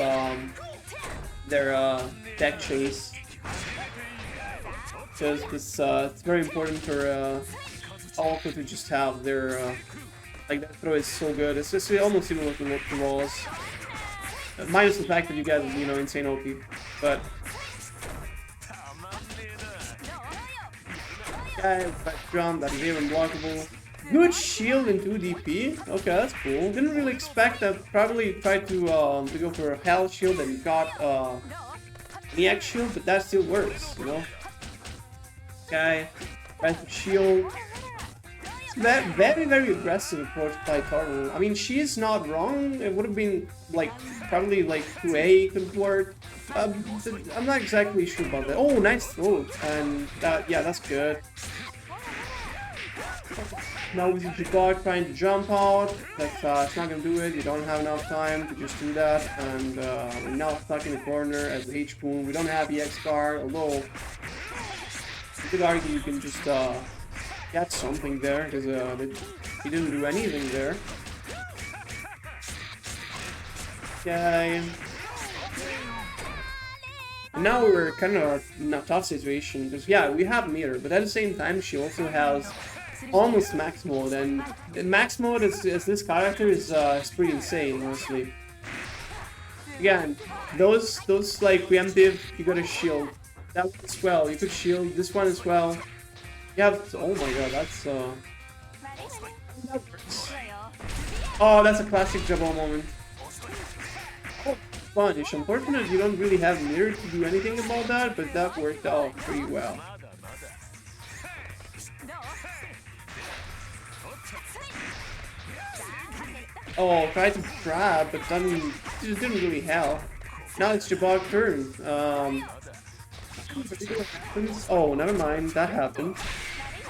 their deck chase. Because it's very important for Alpha to just have their like that throw is so good. It's just almost even looking at the walls, minus the fact that you get, you know, insane OP. But okay, back jump that is even blockable. Good shield in 2 DP. Okay, that's cool. Didn't really expect that. Probably tried to go for a Hell shield and got MBAACC shield, but that still works, you know. Okay, tries to shield. It's very aggressive approach by Turtle. I mean, she's not wrong. It would have been like probably like 2A could work. I'm not exactly sure about that. Oh, nice throw, and yeah, that's good. Now with the dog trying to jump out, that's it's not gonna do it. You don't have enough time to just do that, and we're now stuck in the corner as the H-Boon. We don't have the EX card, although you could argue you can just get something there because he didn't do anything there. Okay. Now we're kind of in a tough situation because yeah, we have meter, but at the same time she also has almost max mode, and max mode is this character is pretty insane, honestly. Again, those like preemptive, you gotta shield. That one as well, you could shield this one as well. You have oh my god, that's that works. Oh, that's a classic Jabal moment. Oh, punish. Unfortunately, you don't really have mirror to do anything about that, but that worked out pretty well. Oh, tried to grab, but then just didn't really help. Now it's Jabog's turn. Oh, never mind, that happened.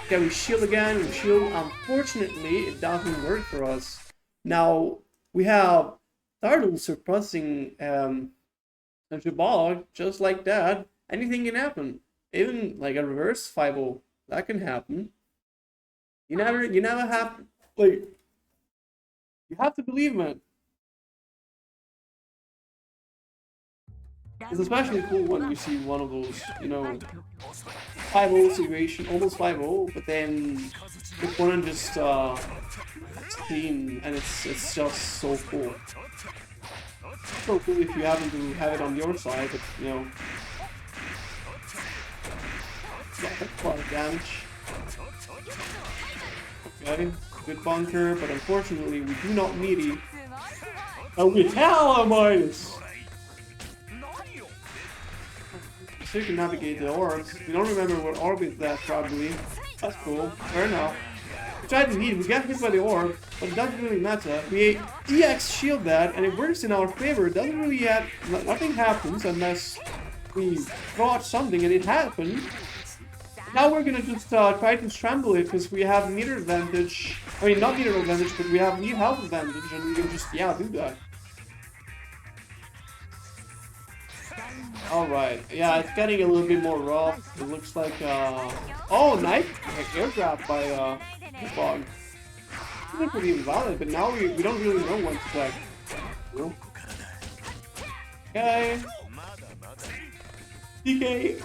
Okay, we shield again, we shield. Unfortunately, it doesn't work for us. Now, we have Turtle surpassing Jabog, just like that. Anything can happen. Even like a reverse 5-0, that can happen. You never have, like, you have to believe, man. It's especially cool when you see one of those, you know, 5-0 situation, almost 5-0, but then the opponent just steam, and it's just so cool. So cool if you happen to have it on your side, but you know, yeah, that's a lot of damage. Okay, good bunker, but unfortunately we do not need it. And we minus. So you can navigate the orbs. We don't remember what orb is that probably. That's cool. Fair enough. We tried to hit. We got hit by the orb, but it doesn't really matter. We EX shield that, and it works in our favor. It doesn't really yet. Nothing happens unless we brought something, and it happened. Now we're gonna just try to scramble it because we have meter advantage. I mean, not meter advantage, but we have need health advantage, and we can just do that. Alright, yeah, it's getting a little bit more rough. It looks like, oh, nice airdrop by Fog. It's pretty invalid, but now we don't really know what to expect. Okay. DK.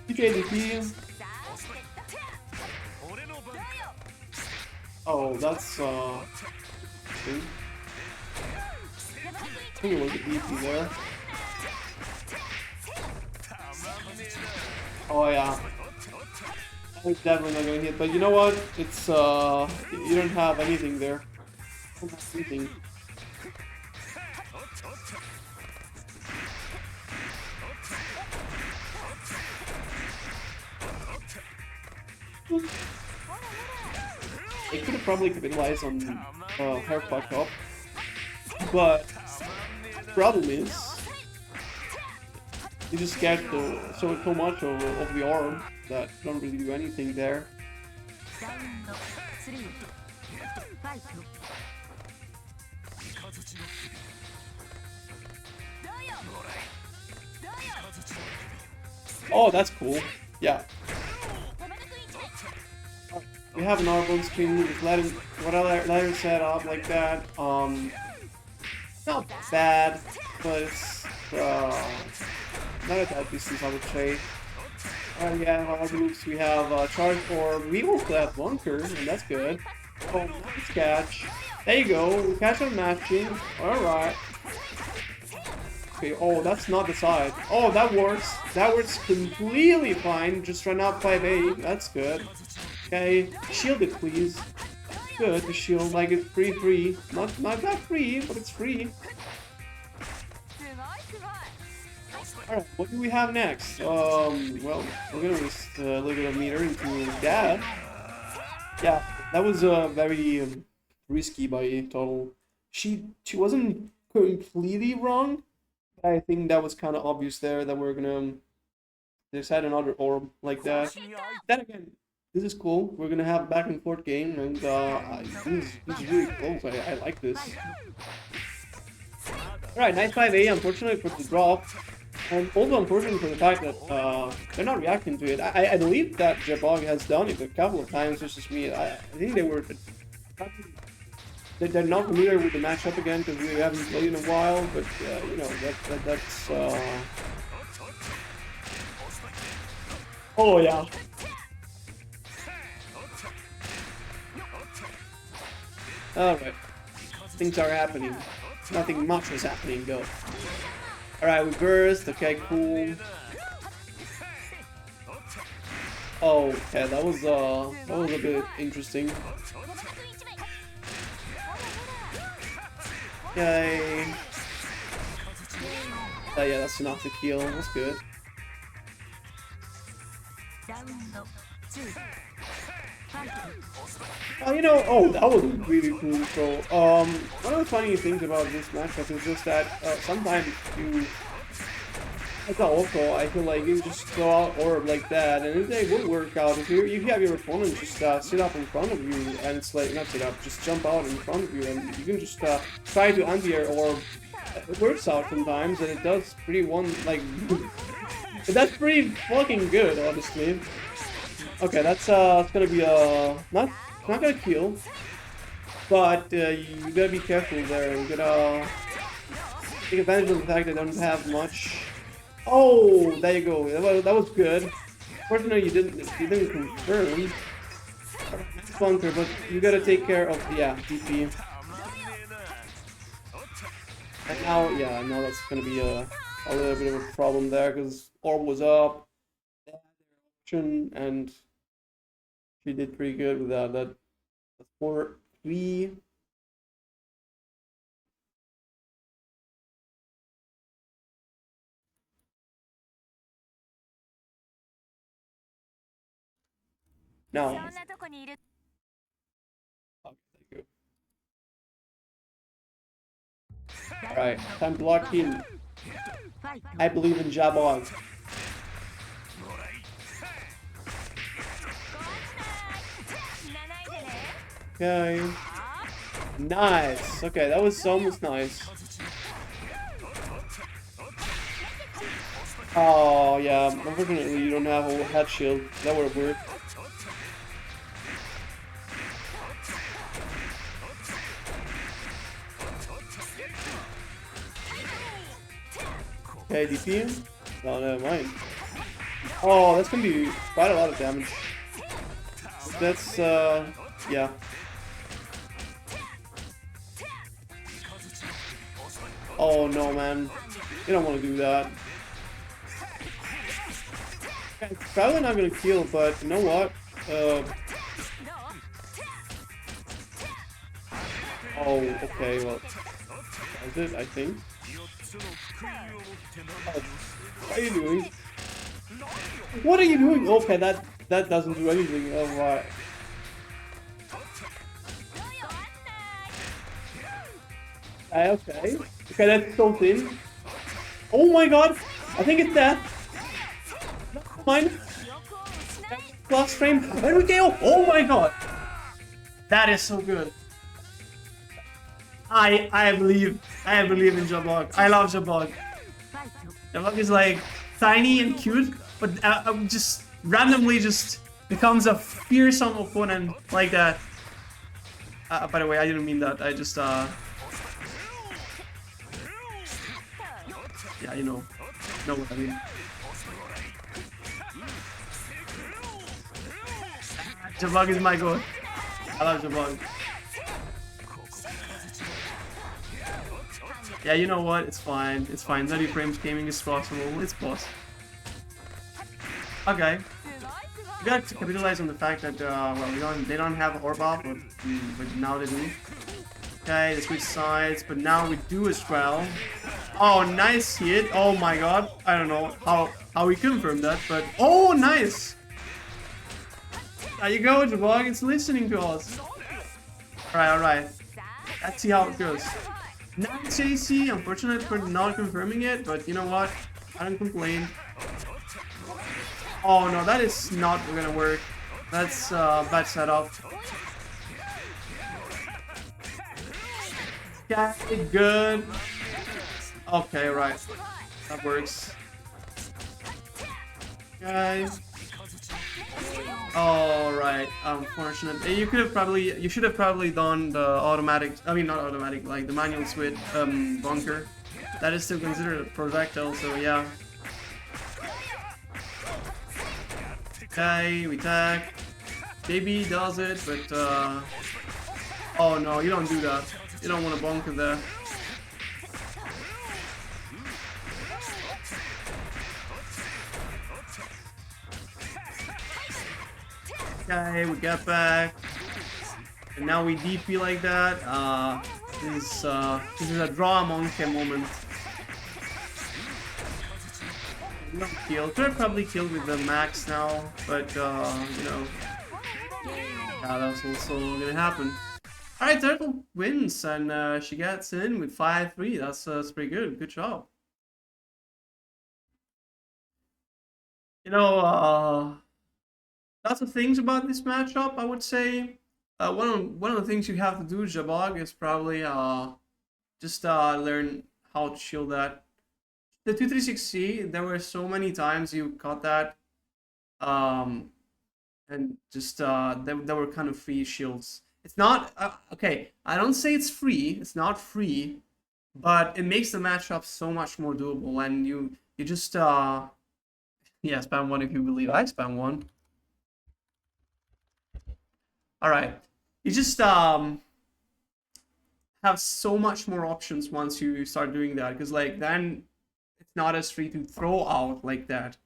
DK DP. Oh, that's I think it was a DP there. Oh yeah. It's definitely not gonna hit, but you know what? It's you don't have anything there. You don't have anything. They could have probably capitalized on hair fuck up, but the problem is you just get so much of the arm that you don't really do anything there. Oh, that's cool. Yeah. We have an arm on screen. Just let it set up like that. Not bad, but it's not at that distance, I would say. Yeah, our moves, we have charge orb. We also have bunker, and that's good. Oh, nice catch. There you go. We catch on matching. Alright. Okay, oh, that's not the side. Oh, that works. That works completely fine. Just run out 5A. That's good. Okay, shield it, please. Good, the shield, like it's free. Not that free, but it's free. Alright, what do we have next? Well, we're gonna waste a little bit of meter into that. Yeah, that was very risky by Total. She wasn't completely wrong. I think that was kind of obvious there that we're gonna decide another orb like that. Then again, this is cool. We're gonna have a back and forth game, and this is really close. I like this. Alright, nice 5A. Unfortunately for the drop. And also unfortunately for the fact that they're not reacting to it. I believe that Jabog has done it a couple of times versus me. I think they're not familiar with the matchup again because we haven't played in a while. But you know that's. Oh yeah. Alright. Things are happening. Nothing much is happening, go. Alright, we burst. Okay, cool. Oh, okay, that was a bit interesting. Okay. Yeah, that's enough to kill. That's good. You know, oh, that was really cool. So, one of the funny things about this matchup is just that sometimes you, also, I feel like you just throw out orb like that, and they will work out. If you have your opponent just sit up in front of you, and it's like, not sit up, just jump out in front of you, and you can just try to anti-air orb. It works out sometimes, and it does pretty that's pretty fucking good, honestly. Okay, that's gonna be not gonna kill, but you gotta be careful there. You gotta take advantage of the fact that I don't have much. Oh, there you go. That was good. Fortunately, you didn't confirm. Bunker, but you gotta take care of DP. And now that's gonna be a little bit of a problem there because orb was up, and she did pretty good with that. That's 4-3. Now. Okay, thank you. Alright, time to lock in. I believe in Jabog. Okay. Nice. Okay, that was almost nice. Oh, yeah. Unfortunately, you don't have a head shield. That would have worked. Okay, DP. No, never mind. Oh, that's gonna be quite a lot of damage. That's, yeah. Oh no, man. You don't want to do that. It's probably not gonna kill, but you know what? Oh, okay, well. That's it, I think. Oh, what are you doing? What are you doing? Okay, that doesn't do anything. Oh, right. Okay. Okay, that's so thin. Oh my god! I think it's death. Mine. Last frame. There we go! Oh my god! That is so good. I believe in Jabog. I love Jabog. Jabog is like tiny and cute, but just randomly just becomes a fearsome opponent like that. By the way, I didn't mean that. I just yeah, you know what I mean. Jabug is my god. I love Jabug. Yeah, you know what? It's fine. It's fine. 30 frames gaming is possible. It's possible. Okay. We got to capitalize on the fact that well, they don't have Orb off, but now they do. Okay, they switch sides, but now we do as well. Oh, nice hit. Oh my god. I don't know how we confirmed that, but oh, nice. There you go, Jabog. It's listening to us. Alright. Let's see how it goes. Nice AC. Unfortunate for not confirming it, but you know what? I don't complain. Oh no, that is not gonna work. That's bad setup. Okay, good. Okay, right. That works. Okay. All right. Unfortunate. You should have probably done the automatic. I mean, not automatic, like the manual switch bunker. That is still considered a projectile, so yeah. Okay, we attack. Baby does it, but oh no, you don't do that. You don't want to bunker there. Okay, we get back. And now we DP like that. This is a draw monkey moment. No kill. Could have probably killed with the max now, but you know, yeah, that's also gonna happen. All right, Turtle wins, and she gets in with 5-3. That's pretty good. Good job. You know, lots of things about this matchup. I would say one of the things you have to do, Jabog, is probably just learn how to shield that. The 236C, there were so many times you caught that, and just there were kind of free shields. It's not okay. I don't say it's free. It's not free, but it makes the matchup so much more doable. And you just yeah, spam one if you believe. I spam one. All right, you just have so much more options once you start doing that, because like then it's not as free to throw out like that.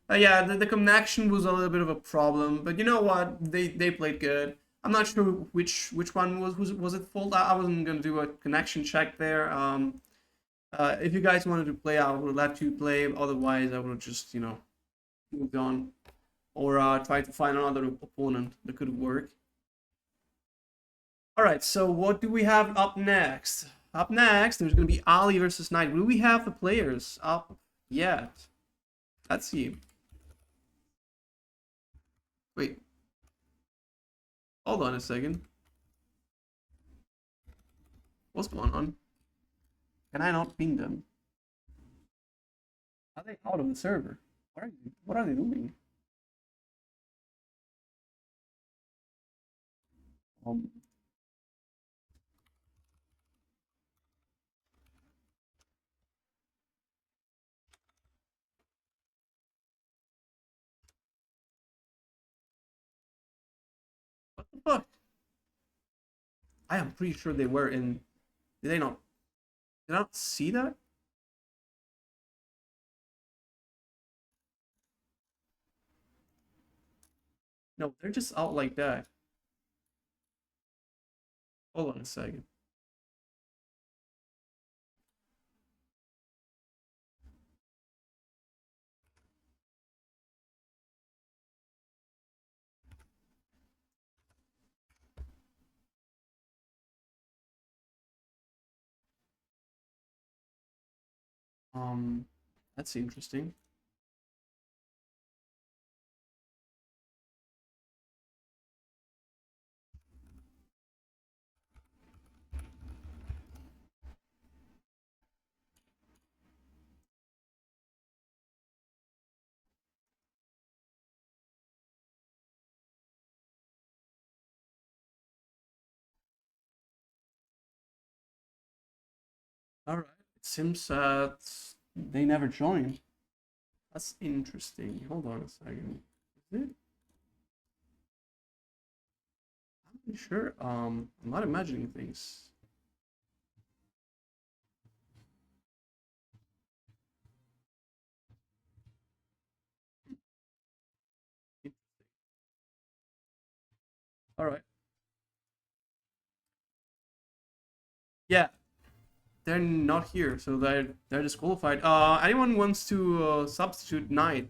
Yeah, the connection was a little bit of a problem, but you know what? They played good. I'm not sure which one was it fault. I wasn't gonna do a connection check there. If you guys wanted to play, I would let you play. Otherwise, I would have just moved on, or try to find another opponent that could work. All right. So what do we have up next? Up next, there's gonna be Ali versus Knight. Do we have the players up yet? Let's see. Wait. Hold on a second. What's going on? Can I not ping them? Are they out of the server? What are they doing? Um, I am pretty sure they were in. Did they not? Did I not see that? No, they're just out like that. Hold on a second. That's interesting. All right. It seems that they never joined. That's interesting. Hold on a second. Is it? I'm not sure. I'm not imagining things. All right. Yeah, they're not here, so they're disqualified. Anyone wants to substitute Knight?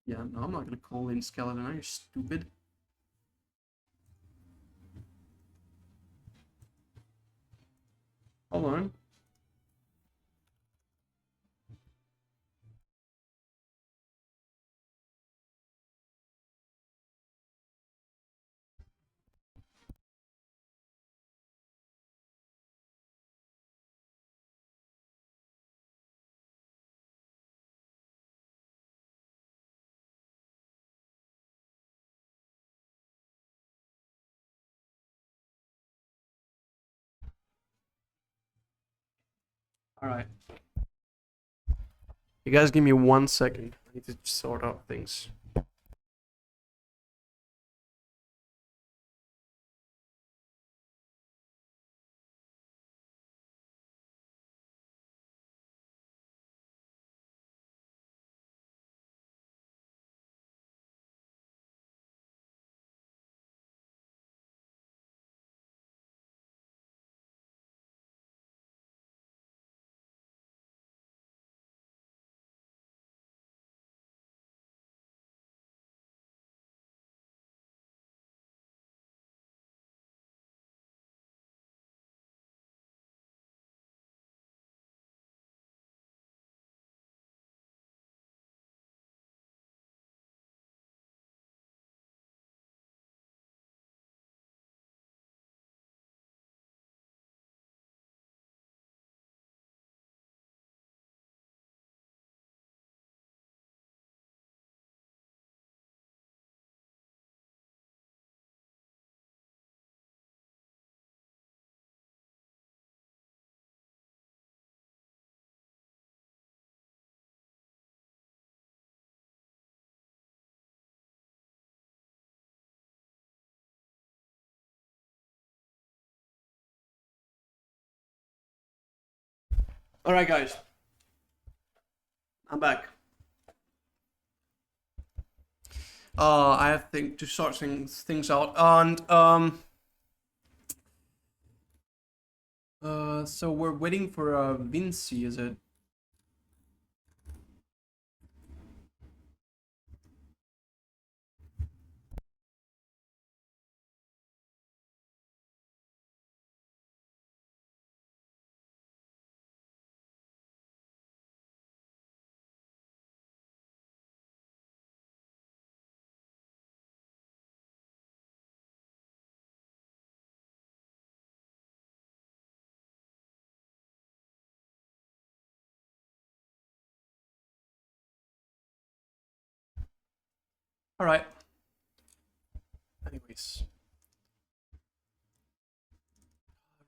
Yeah, no, I'm not gonna call in Skeleton. Are you stupid? Hold on. All right. You guys give me 1 second. I need to sort out things. All right, guys. I'm back. I have to sort things out, and so we're waiting for Vinci, is it? Alright. Anyways.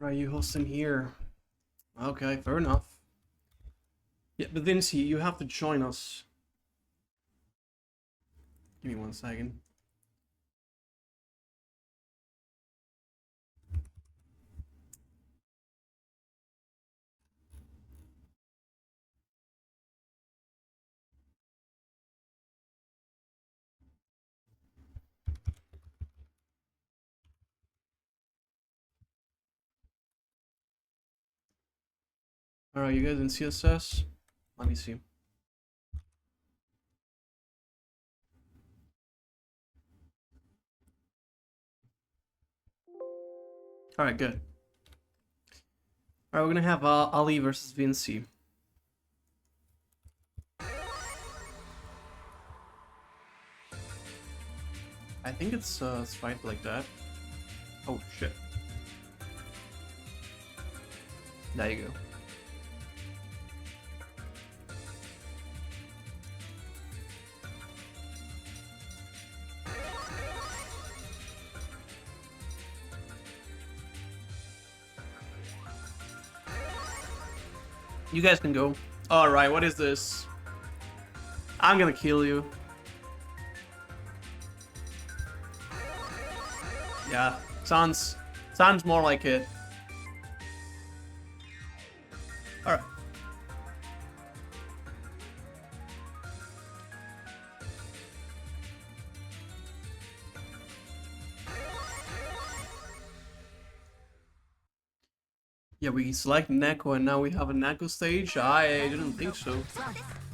Right, you hosting here. Okay, fair enough. Yeah, but Vinci, you have to join us. Give me 1 second. Alright, you guys in CSS? Let me see. Alright, good. Alright, we're gonna have Ali versus Vinci. I think it's right like that. Oh shit. There you go. You guys can go. Alright, what is this? I'm gonna kill you. Yeah, sounds more like it. Alright. Yeah, we select Neko and now we have a Neko stage? I didn't think so.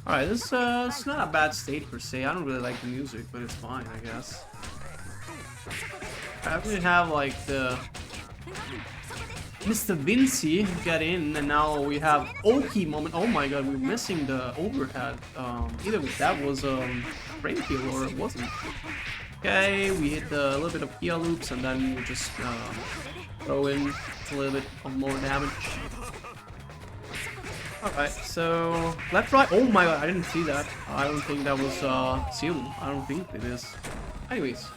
Alright, this it's not a bad stage per se. I don't really like the music, but it's fine, I guess. I actually have like the Mr. Vinci get in, and now we have Oki moment. Oh my god, we're missing the overhead. Either that was frame kill or it wasn't. Okay, we hit a little bit of Kia loops and then we just throw in a little bit of more damage. Alright, so left right. Oh my god, I didn't see that. I don't think that was sealed. I don't think it is. Anyways.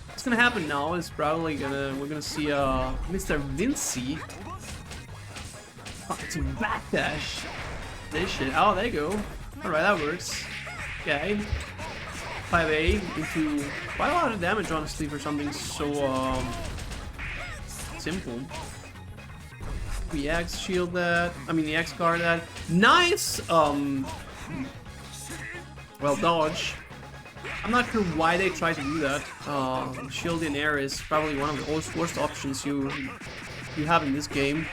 What's gonna happen now is probably we're gonna see Mr. Vinci. Oh, it's a backdash. This shit. Oh, there you go. Alright, that works. Okay. 5A into quite a lot of damage, honestly, for something so simple. We X shield that. I mean, the X guard that. Nice. Well, dodge. I'm not sure why they tried to do that. Shield in air is probably one of the worst options you have in this game.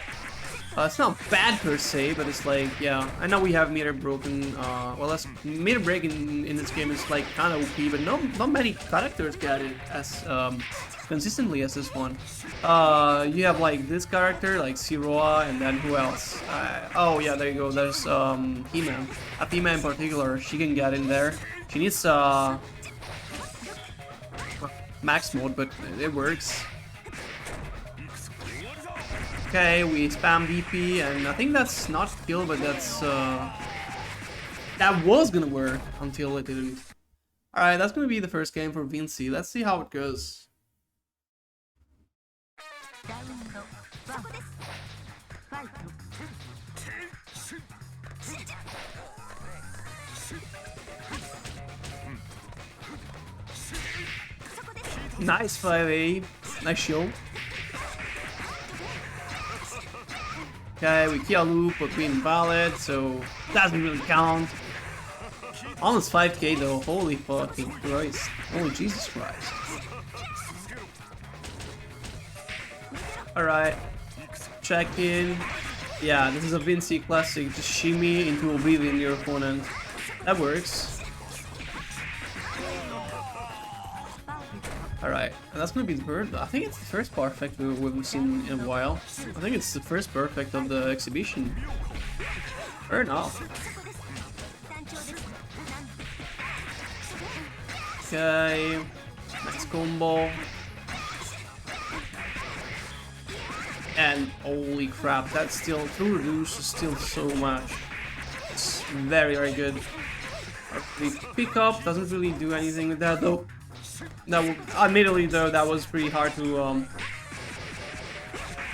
It's not bad per se, but it's like, yeah, I know we have meter broken. Well, that's meter break in this game is like kind of OP, but not many characters get it as consistently as this one. You have like this character, like Siroa, and then who else? Oh yeah, there you go. There's He-Man. He-Man in particular, she can get in there. She needs max mode, but it works. Okay, we spam VP, and I think that's not kill, but that's that was gonna work until it didn't. Alright, that's gonna be the first game for Vinci. Let's see how it goes. Nice 5A, nice shield. Okay, we kill loop, but we invalid, so doesn't really count. Almost 5k though, holy fucking Christ. Holy Jesus Christ. Alright, check in. Yeah, this is a Vinci classic, just shimmy into oblivion your opponent. That works. Alright, and that's gonna be the bird. I think it's the first perfect we've seen in a while. I think it's the first perfect of the exhibition. Fair enough. Okay, nice combo. And holy crap, that's still, through reduce is still so much. It's very, very good. The pickup doesn't really do anything with that though. That admittedly though, that was pretty hard to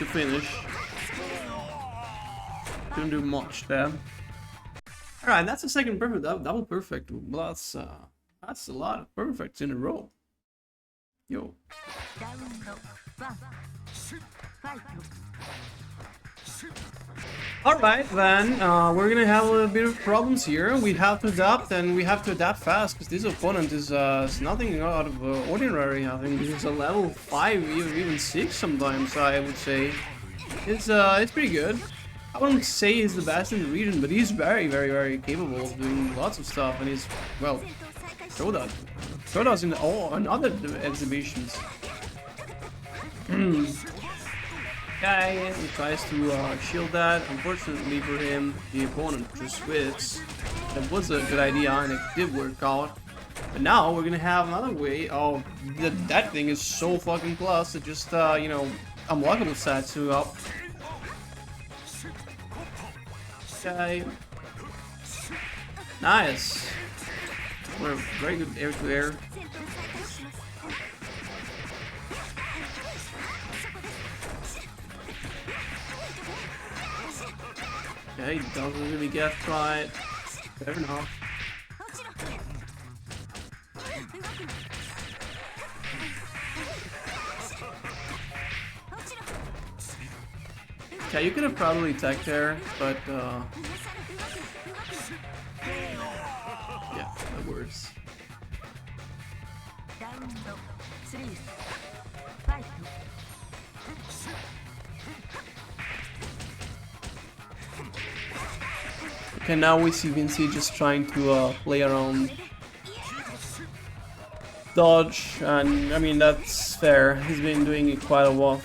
finish. Couldn't do much there. Alright, that's a second perfect, double perfect. Well, that's a lot of perfects in a row. Yo. Alright then, we're gonna have a little bit of problems here. We have to adapt, and we have to adapt fast, because this opponent is nothing out of ordinary. I think this is a level 5, even 6 sometimes, I would say. It's pretty good. I wouldn't say he's the best in the region, but he's very, very, very capable of doing lots of stuff, and he's, well, showed us in other exhibitions. Okay, he tries to shield that. Unfortunately for him, the opponent just switched. That was a good idea, and it did work out. But now we're gonna have another way. Oh, that thing is so fucking plus. It just, you know, unblockable Satsu up. Okay. Nice. We're very good air to air. Yeah, he doesn't really get tried. Fair enough. Yeah, you could have probably attacked there, but yeah, that works. Okay, now we see Vinci just trying to play around dodge, and I mean that's fair. He's been doing it quite a while.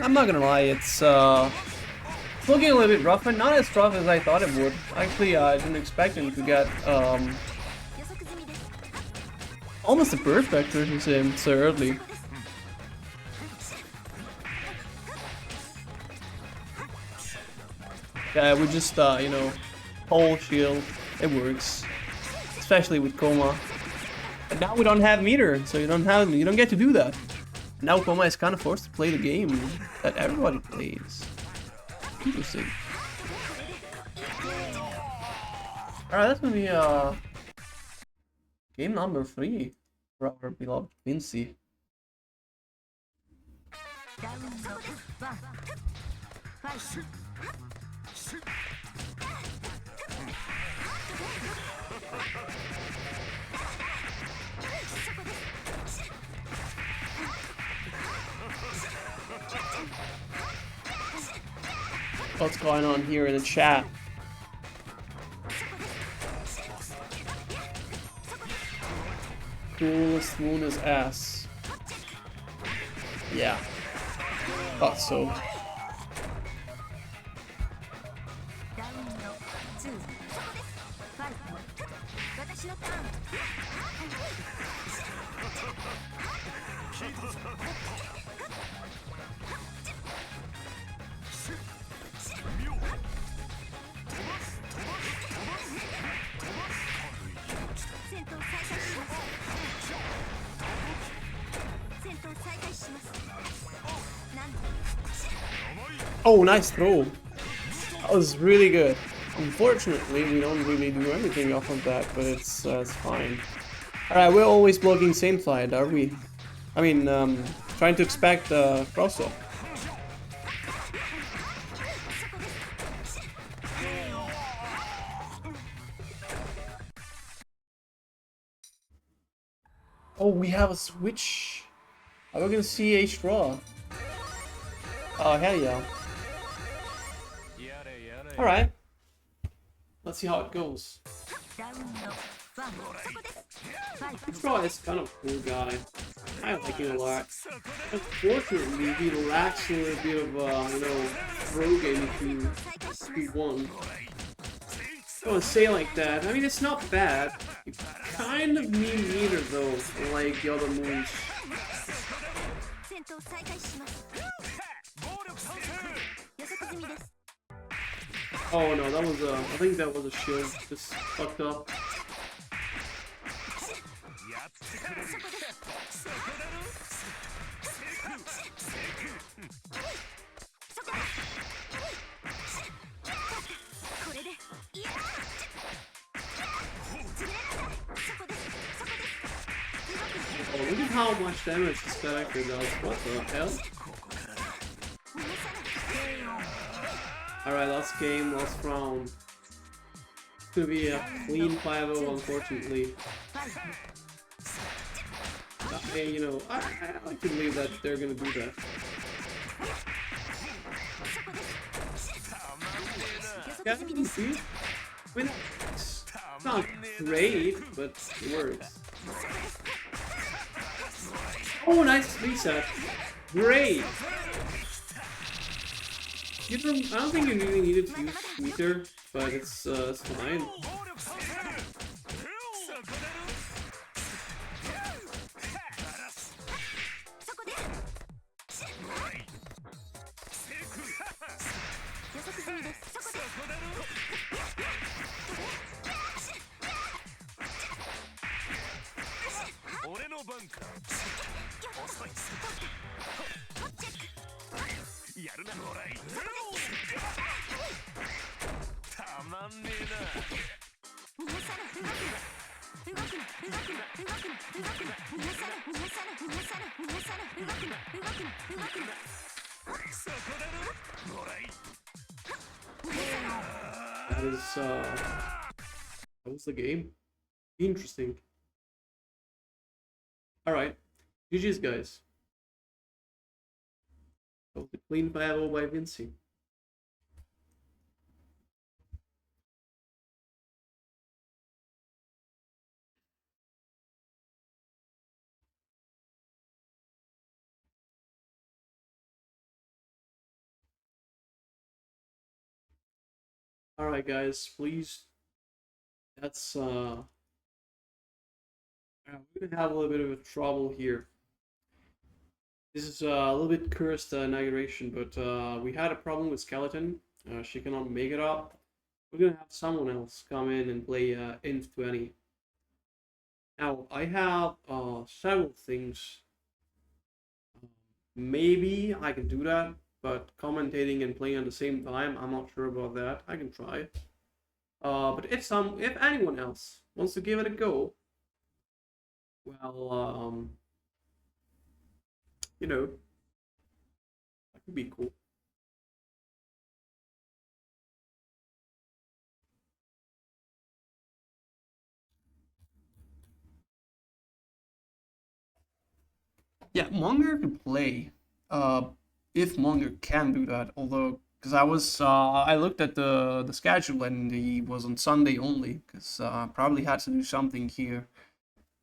I'm not gonna lie, it's looking a little bit rough, but not as rough as I thought it would. Actually, I didn't expect him to get almost a perfect versus him so early. Yeah, we just you know, whole shield. It works, especially with Coma. But now we don't have meter, so you don't get to do that. Now Coma is kind of forced to play the game that everybody plays. Interesting. Alright, that's gonna be game number 3 for our beloved Vinci. What's going on here in the chat? Coolest moon is ass. Yeah. Thought so. Oh, nice throw. That was really good. Unfortunately, we don't really do anything off of that, but it's fine. Alright, we're always blocking Saintfight, are we? I mean, trying to expect cross-up. Oh, we have a switch. Are we gonna see H-Draw? Oh, hell yeah. Alright. Let's see how it goes. H-Draw is kind of a cool guy. I like him a lot. Unfortunately, he lacks a little bit of, you know, throw game if you won. I don't want to say like that. I mean, it's not bad. You kind of need meter though, like the other moves. Oh no, that was a. I think that was a shield. Just fucked up. Oh, look at how much damage this character does. What the hell? Alright, last game, last round. It's gonna be a clean 5-0, unfortunately. You know, I like to believe that they're gonna do that. Yeah, see? I mean, it's not great, but it works. Oh, nice reset. Great. I don't think you really needed to use meter, but it's fine. That was the game. Interesting. Alright. GG's, guys. That was a clean 5-0 by Vinci. Alright, guys, please. That's we're gonna have a little bit of a trouble here. This is a little bit cursed inauguration, but we had a problem with Skeleton. She cannot make it up. We're gonna have someone else come in and play Inf 20. Now, I have several things. Maybe I can do that, but commentating and playing at the same time, I'm not sure about that. I can try. But if anyone else wants to give it a go, well, you know, that could be cool. Yeah, Monger can play. If Monger can do that, although because I looked at the schedule and he was on Sunday only because probably had to do something here.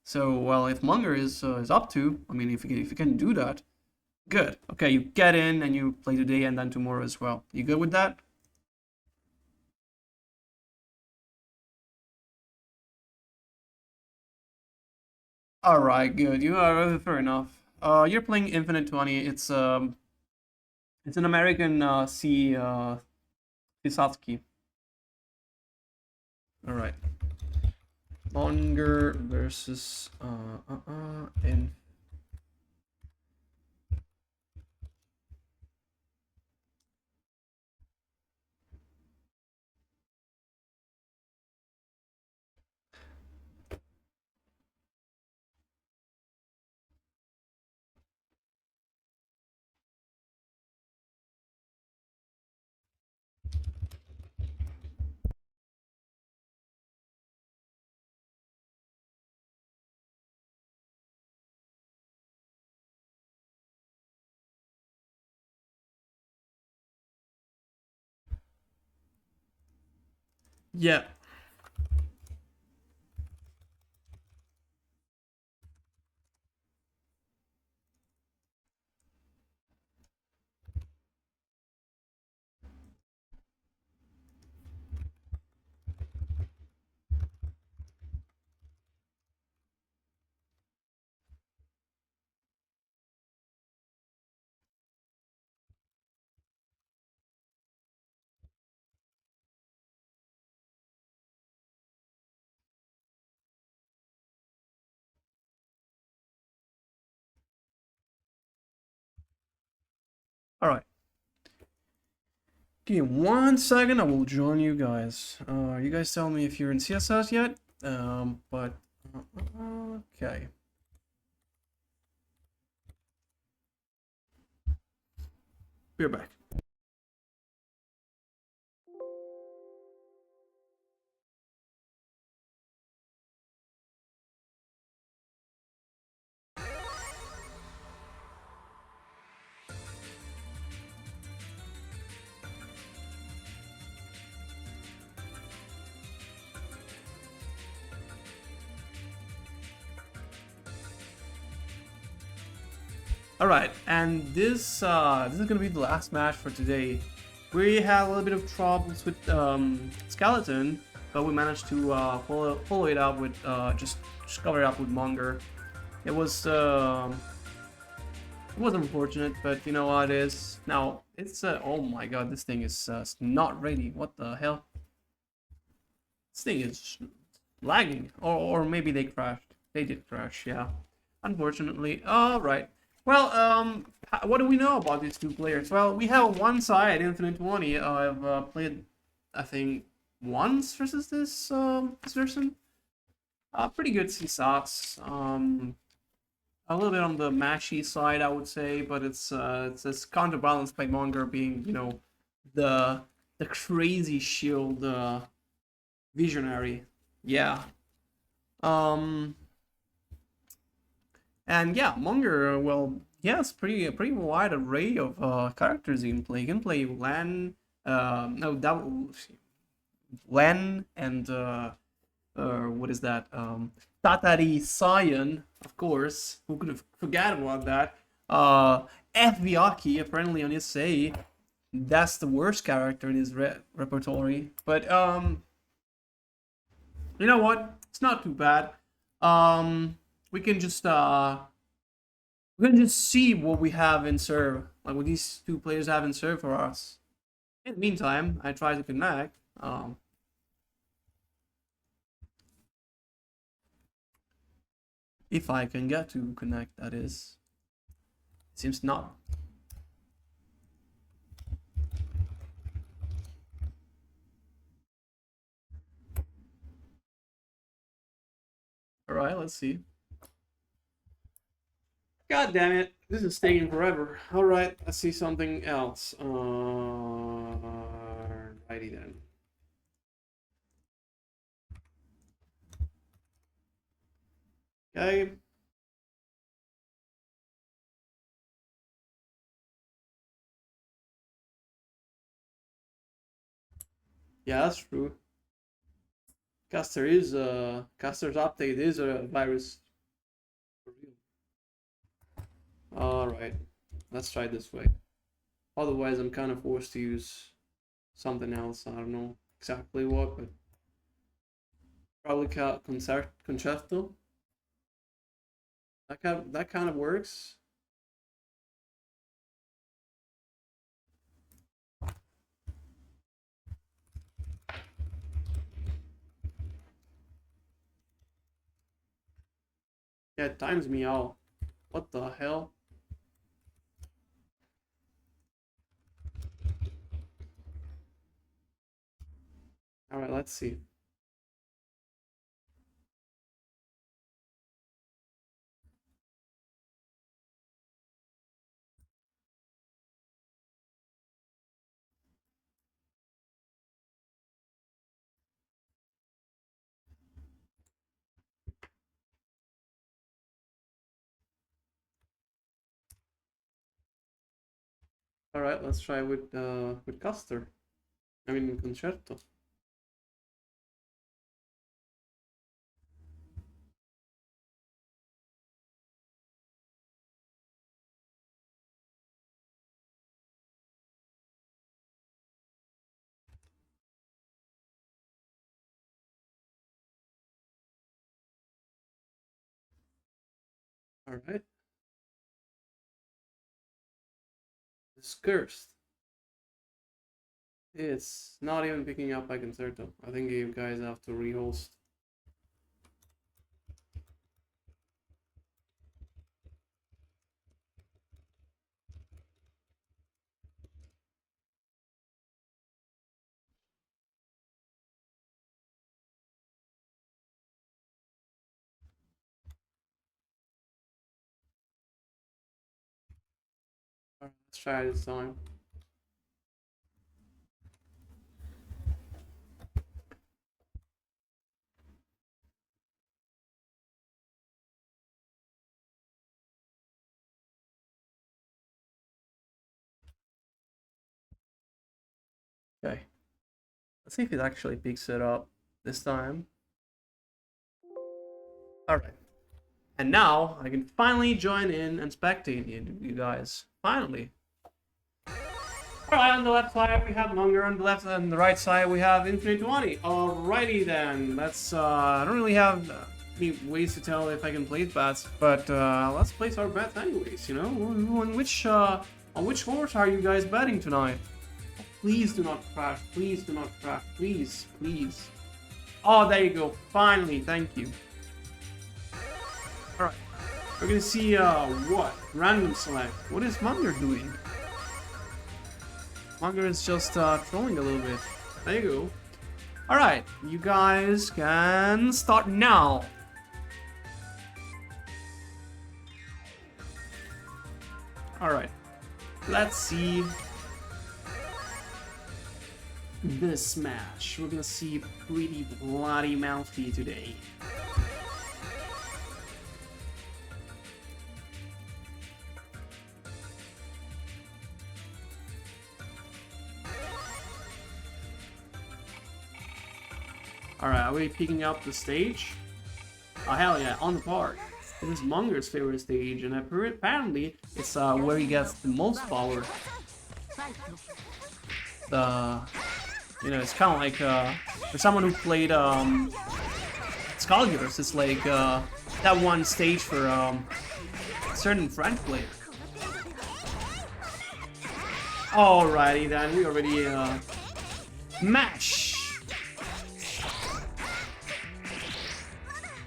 So well, if Monger is up to, I mean, if you can do that, good. Okay, you get in and you play today and then tomorrow as well. You good with that? All right, good. You are fair enough. You're playing Infinite 20. It's an American C Pisatski. All right. Monger versus in. Yeah. All right. Give me 1 second. I will join you guys. You guys tell me if you're in CSS yet. But okay. We're back. All right, and this is gonna be the last match for today. We had a little bit of troubles with Skeleton, but we managed to follow it up with just cover it up with Monger. It was unfortunate, but you know what it is. Now it's oh my god, this thing is not ready. What the hell? This thing is lagging, or maybe they crashed. They did crash, yeah. Unfortunately. All right. Well, what do we know about these two players? Well, we have one side, Infinite 20. I've played, I think, once versus this person. Pretty good CSATs. A little bit on the mashy side, I would say, but it's counterbalanced by Monger being, you know, the crazy shield visionary. Yeah. And yeah, Monger, well, yes, pretty wide array of characters he can play. He can play Len, no, double Len and what is that? Tatari Cyan, of course. Who could have forgot about that? FVaki, apparently on SA, that's the worst character in his repertory. But you know what? It's not too bad. We can just see what we have in serve, like what these two players have in serve for us. In the meantime, I try to connect. If I can get to connect, that is. Seems not. All right, let's see. God damn it, this is taking forever. All right, let's see something else. Righty then. Okay. Yeah, that's true. Caster's update is a virus. All right, let's try this way. Otherwise, I'm kind of forced to use something else. I don't know exactly what, but probably concerto. That kind of works. Yeah, it times me out. What the hell? All right, let's see. All right, let's try with Custer. I mean concerto. All right. It's cursed. It's not even picking up by concerto. I think you guys have to rehost. Alright, let's try this time. Okay. Let's see if it actually picks it up this time. Alright. And now I can finally join in and spectate you guys. Finally. Alright, on the left side we have Munger, on the left and the right side we have Infinite 20. Alrighty then. Let's I don't really have any ways to tell if I can place bets, but let's place our bets anyways, you know? On which horse are you guys betting tonight? Please do not crash. Please do not crash. Please, please. Oh, there you go. Finally, thank you. Alright. We're gonna see what? Random select. What is Munger doing? Munger is just trolling a little bit. There you go. Alright, you guys can start now. Alright. Let's see this match. We're gonna see pretty bloody mouthy today. Alright, are we picking up the stage? Oh hell yeah, on the park. It is Munger's favorite stage, and apparently it's where he gets the most power. You know, it's kind of like for someone who played Skullgivers, it's like that one stage for a certain French player. Alrighty then, we already match.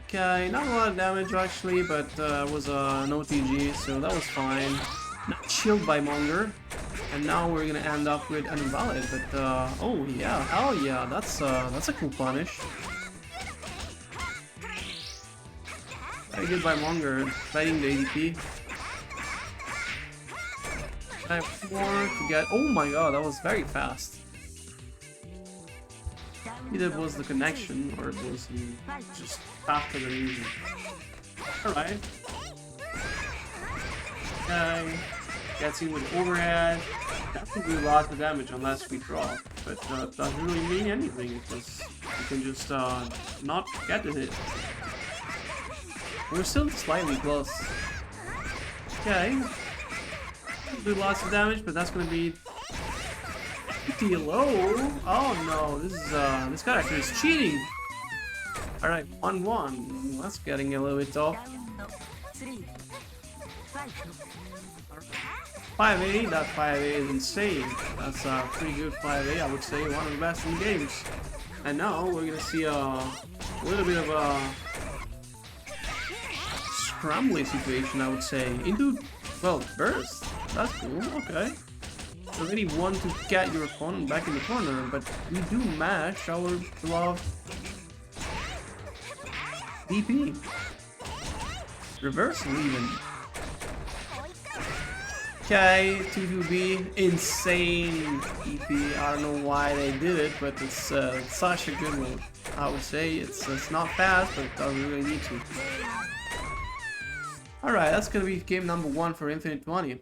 Okay, not a lot of damage actually, but it was an OTG, so that was fine. Not chilled by Munger. And now we're gonna end up with an invalid, but oh yeah, hell yeah, that's a cool punish. Very good by Munger, fighting the ADP. I have 4 to get. Oh my god, that was very fast. Either it was the connection or it was just faster than usual. Alright. Okay. Gets in with overhead. That could do lots of damage unless we draw. But it doesn't really mean anything because you can just not get the hit. We're still slightly close. Okay. Do lots of damage, but that's gonna be pretty low. Oh no, this character is cheating. Alright, 1-1. That's getting a little bit tough. 5A, that 5A is insane. That's a pretty good 5A, I would say, one of the best in games. And now we're gonna see a little bit of a scrambly situation, I would say. Into, well, burst. That's cool, okay. You really want to get your opponent back in the corner, but we do match our beloved DP. Reversal even. Okay, 2-2B, insane DP. I don't know why they did it, but it's such a good one. I would say it's not fast, but it doesn't really need to. Alright, that's gonna be game number 1 for Infinite 20.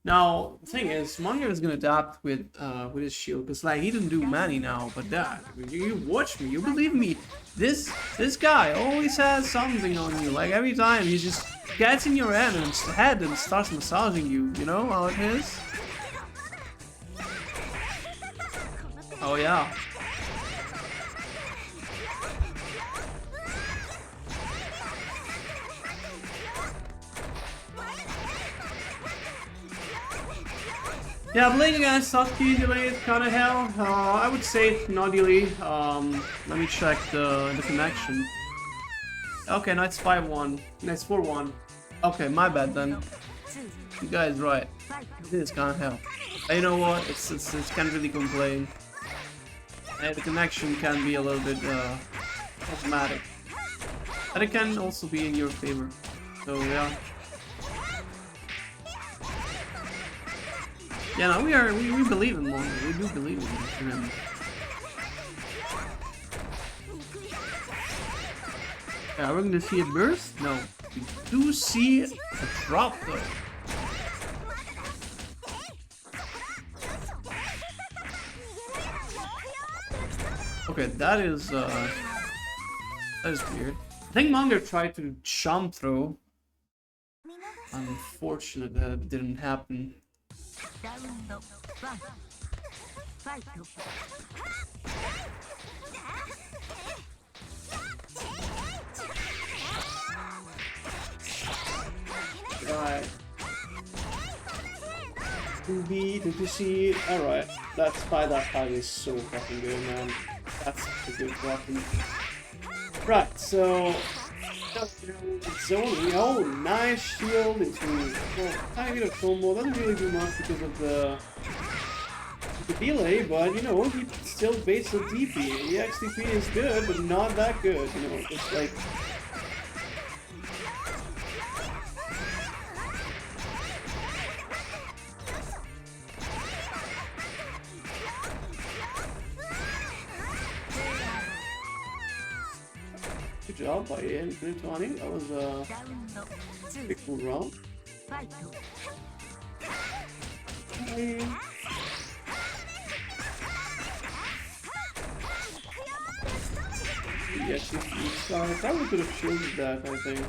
Now, the thing is, Munger is gonna adapt with his shield, because like he didn't do many now, but that you watch me, you believe me, this guy always has something on you. Like every time he just gets in your head and starts massaging you, you know how it is? Oh yeah. Yeah, playing against Sasuke delayed kinda hell. I would say not delay. Let me check the connection. Okay, now it's 5-1. No, it's 4-1. Okay, my bad then. You guys right. This is kinda hell. You know what? It's can't really complain. The connection can be a little bit problematic. And it can also be in your favor. So yeah. Yeah, no, we believe in Monger. We do believe in him. Yeah, we're gonna see a burst? No. We do see a drop though. Okay, that is weird. I think Monger tried to jump through. Unfortunate that it didn't happen. Right. 2B, 2C, alright. That 5 is so fucking good, man. That's a good weapon. Right, so zone, nice shield into tiny bit of combo. Doesn't really do much because of the delay, but you know, he still baits the DP. The XDP is good, but not that good, you know, it's like good job by Infinite Tony. That was a pretty cool round. Yes, I probably could have shielded that, I think.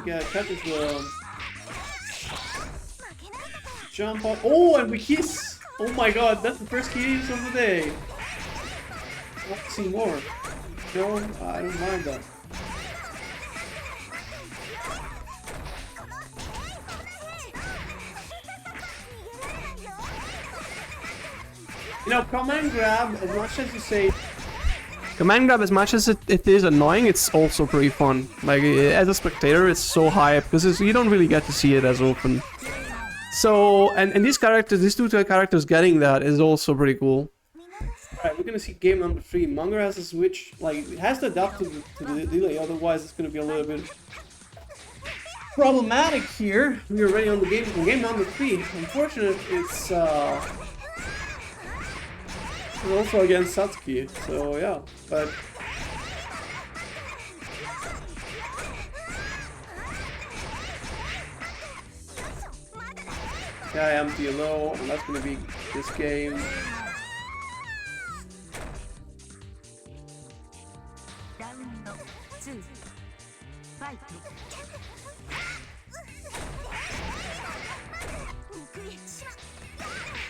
Yeah, catches the jump up. Oh, and we kiss! Oh my god, that's the first kiss of the day. I want to see more. No, I don't mind that. You know, command grab, as much as you say... Command grab, as much as it is annoying, it's also pretty fun. Like, as a spectator, it's so hype, because you don't really get to see it as often. So, and these characters, these two characters getting that is also pretty cool. Alright, we're gonna see game number 3. Monger has to switch, like, it has to adapt to the delay, otherwise it's gonna be a little bit problematic here. We are already on the game number 3. Unfortunately, it's also against Satsuki, so yeah, but yeah, empty low, and that's gonna be this game.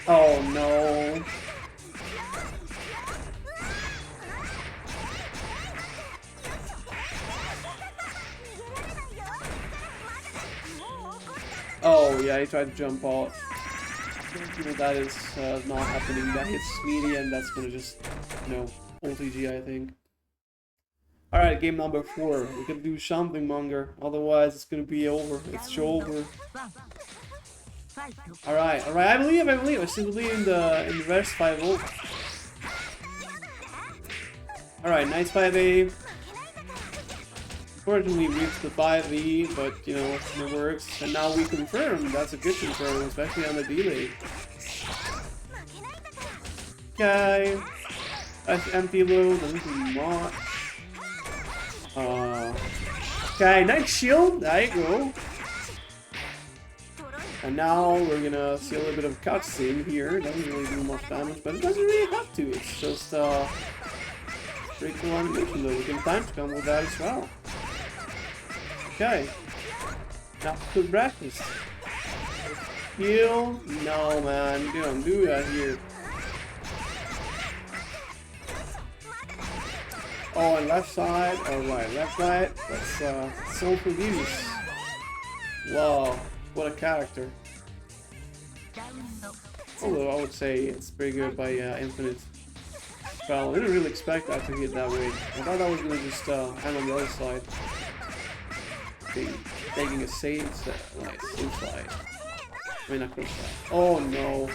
Oh no. Oh yeah, he tried to jump out. You know, that is not happening. That hits meaty and that's gonna just, you know, OTG, I think. Alright, game number 4. We can do something, Monger. Otherwise, it's gonna be over. It's over. Alright, I believe. I still believe in the reverse 5-0. Alright, nice 5A. Unfortunately, we reached the 5E, but you know, it works. And now we confirm. That's a good confirm, especially on the delay. Okay. That's empty low, doesn't do much. Okay, nice shield. There you go. And now we're gonna see a little bit of cutscene here. It doesn't really do much damage, but it doesn't really have to. It's just pretty cool animation though. We can time to come with that as well. Okay. Now good breakfast. Heal? No man, you don't do that here. Oh, and left side. Alright, left right. Let's soul produce. Wow. What a character. Although I would say it's pretty good by Infinite. Well, I didn't really expect that to hit that way. I thought I was gonna just hang on the other side. Taking a save slide. I mean, a cross slide. Oh no.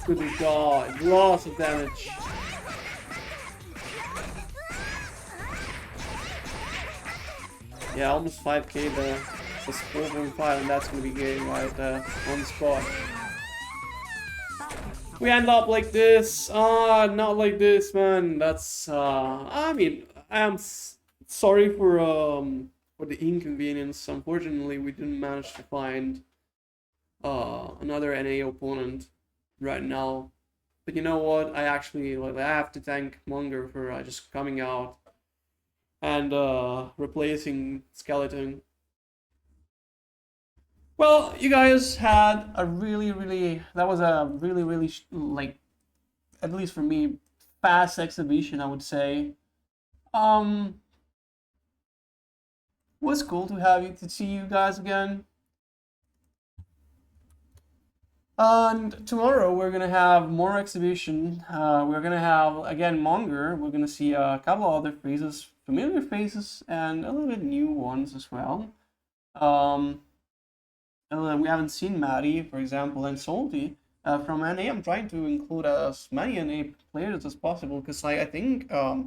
Good god. Lots of damage. Yeah, almost 5k there. plus 4.5, and that's gonna be getting right on the spot. We end up like this. Not like this, man. That's I mean, sorry for the inconvenience. Unfortunately, we didn't manage to find another NA opponent right now. But you know what? I actually like I have to thank Munger for just coming out and replacing Skeleton. Well, you guys had a that was a really like, at least for me, fast exhibition, I would say. Um, was cool to see you guys again. And tomorrow we're gonna have more exhibition. We're gonna have again Monger. We're gonna see a couple of other faces, familiar faces, and a little bit new ones as well. We haven't seen Maddie, for example, and Salty from NA. I'm trying to include as many NA players as possible because I think I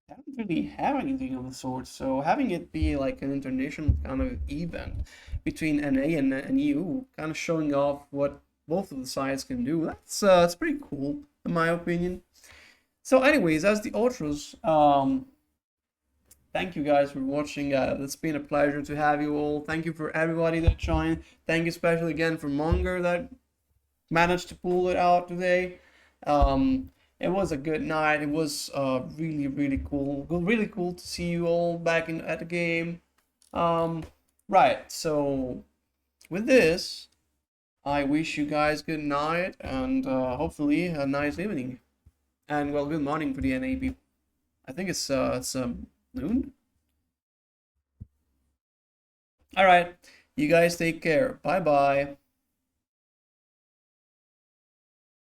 don't really have anything of the sort. So having it be like an international kind of event between NA and EU, kind of showing off what both of the sides can do, that's pretty cool in my opinion. So anyways, as the outros, thank you guys for watching. It's been a pleasure to have you all. Thank you for everybody that joined. Thank you especially again for Monger that managed to pull it out today. It was a good night. It was really cool. Really cool to see you all back at the game. Right. So with this, I wish you guys good night and hopefully a nice evening. And well, good morning for the NA people. I think it's noon. All right. You guys take care. Bye bye.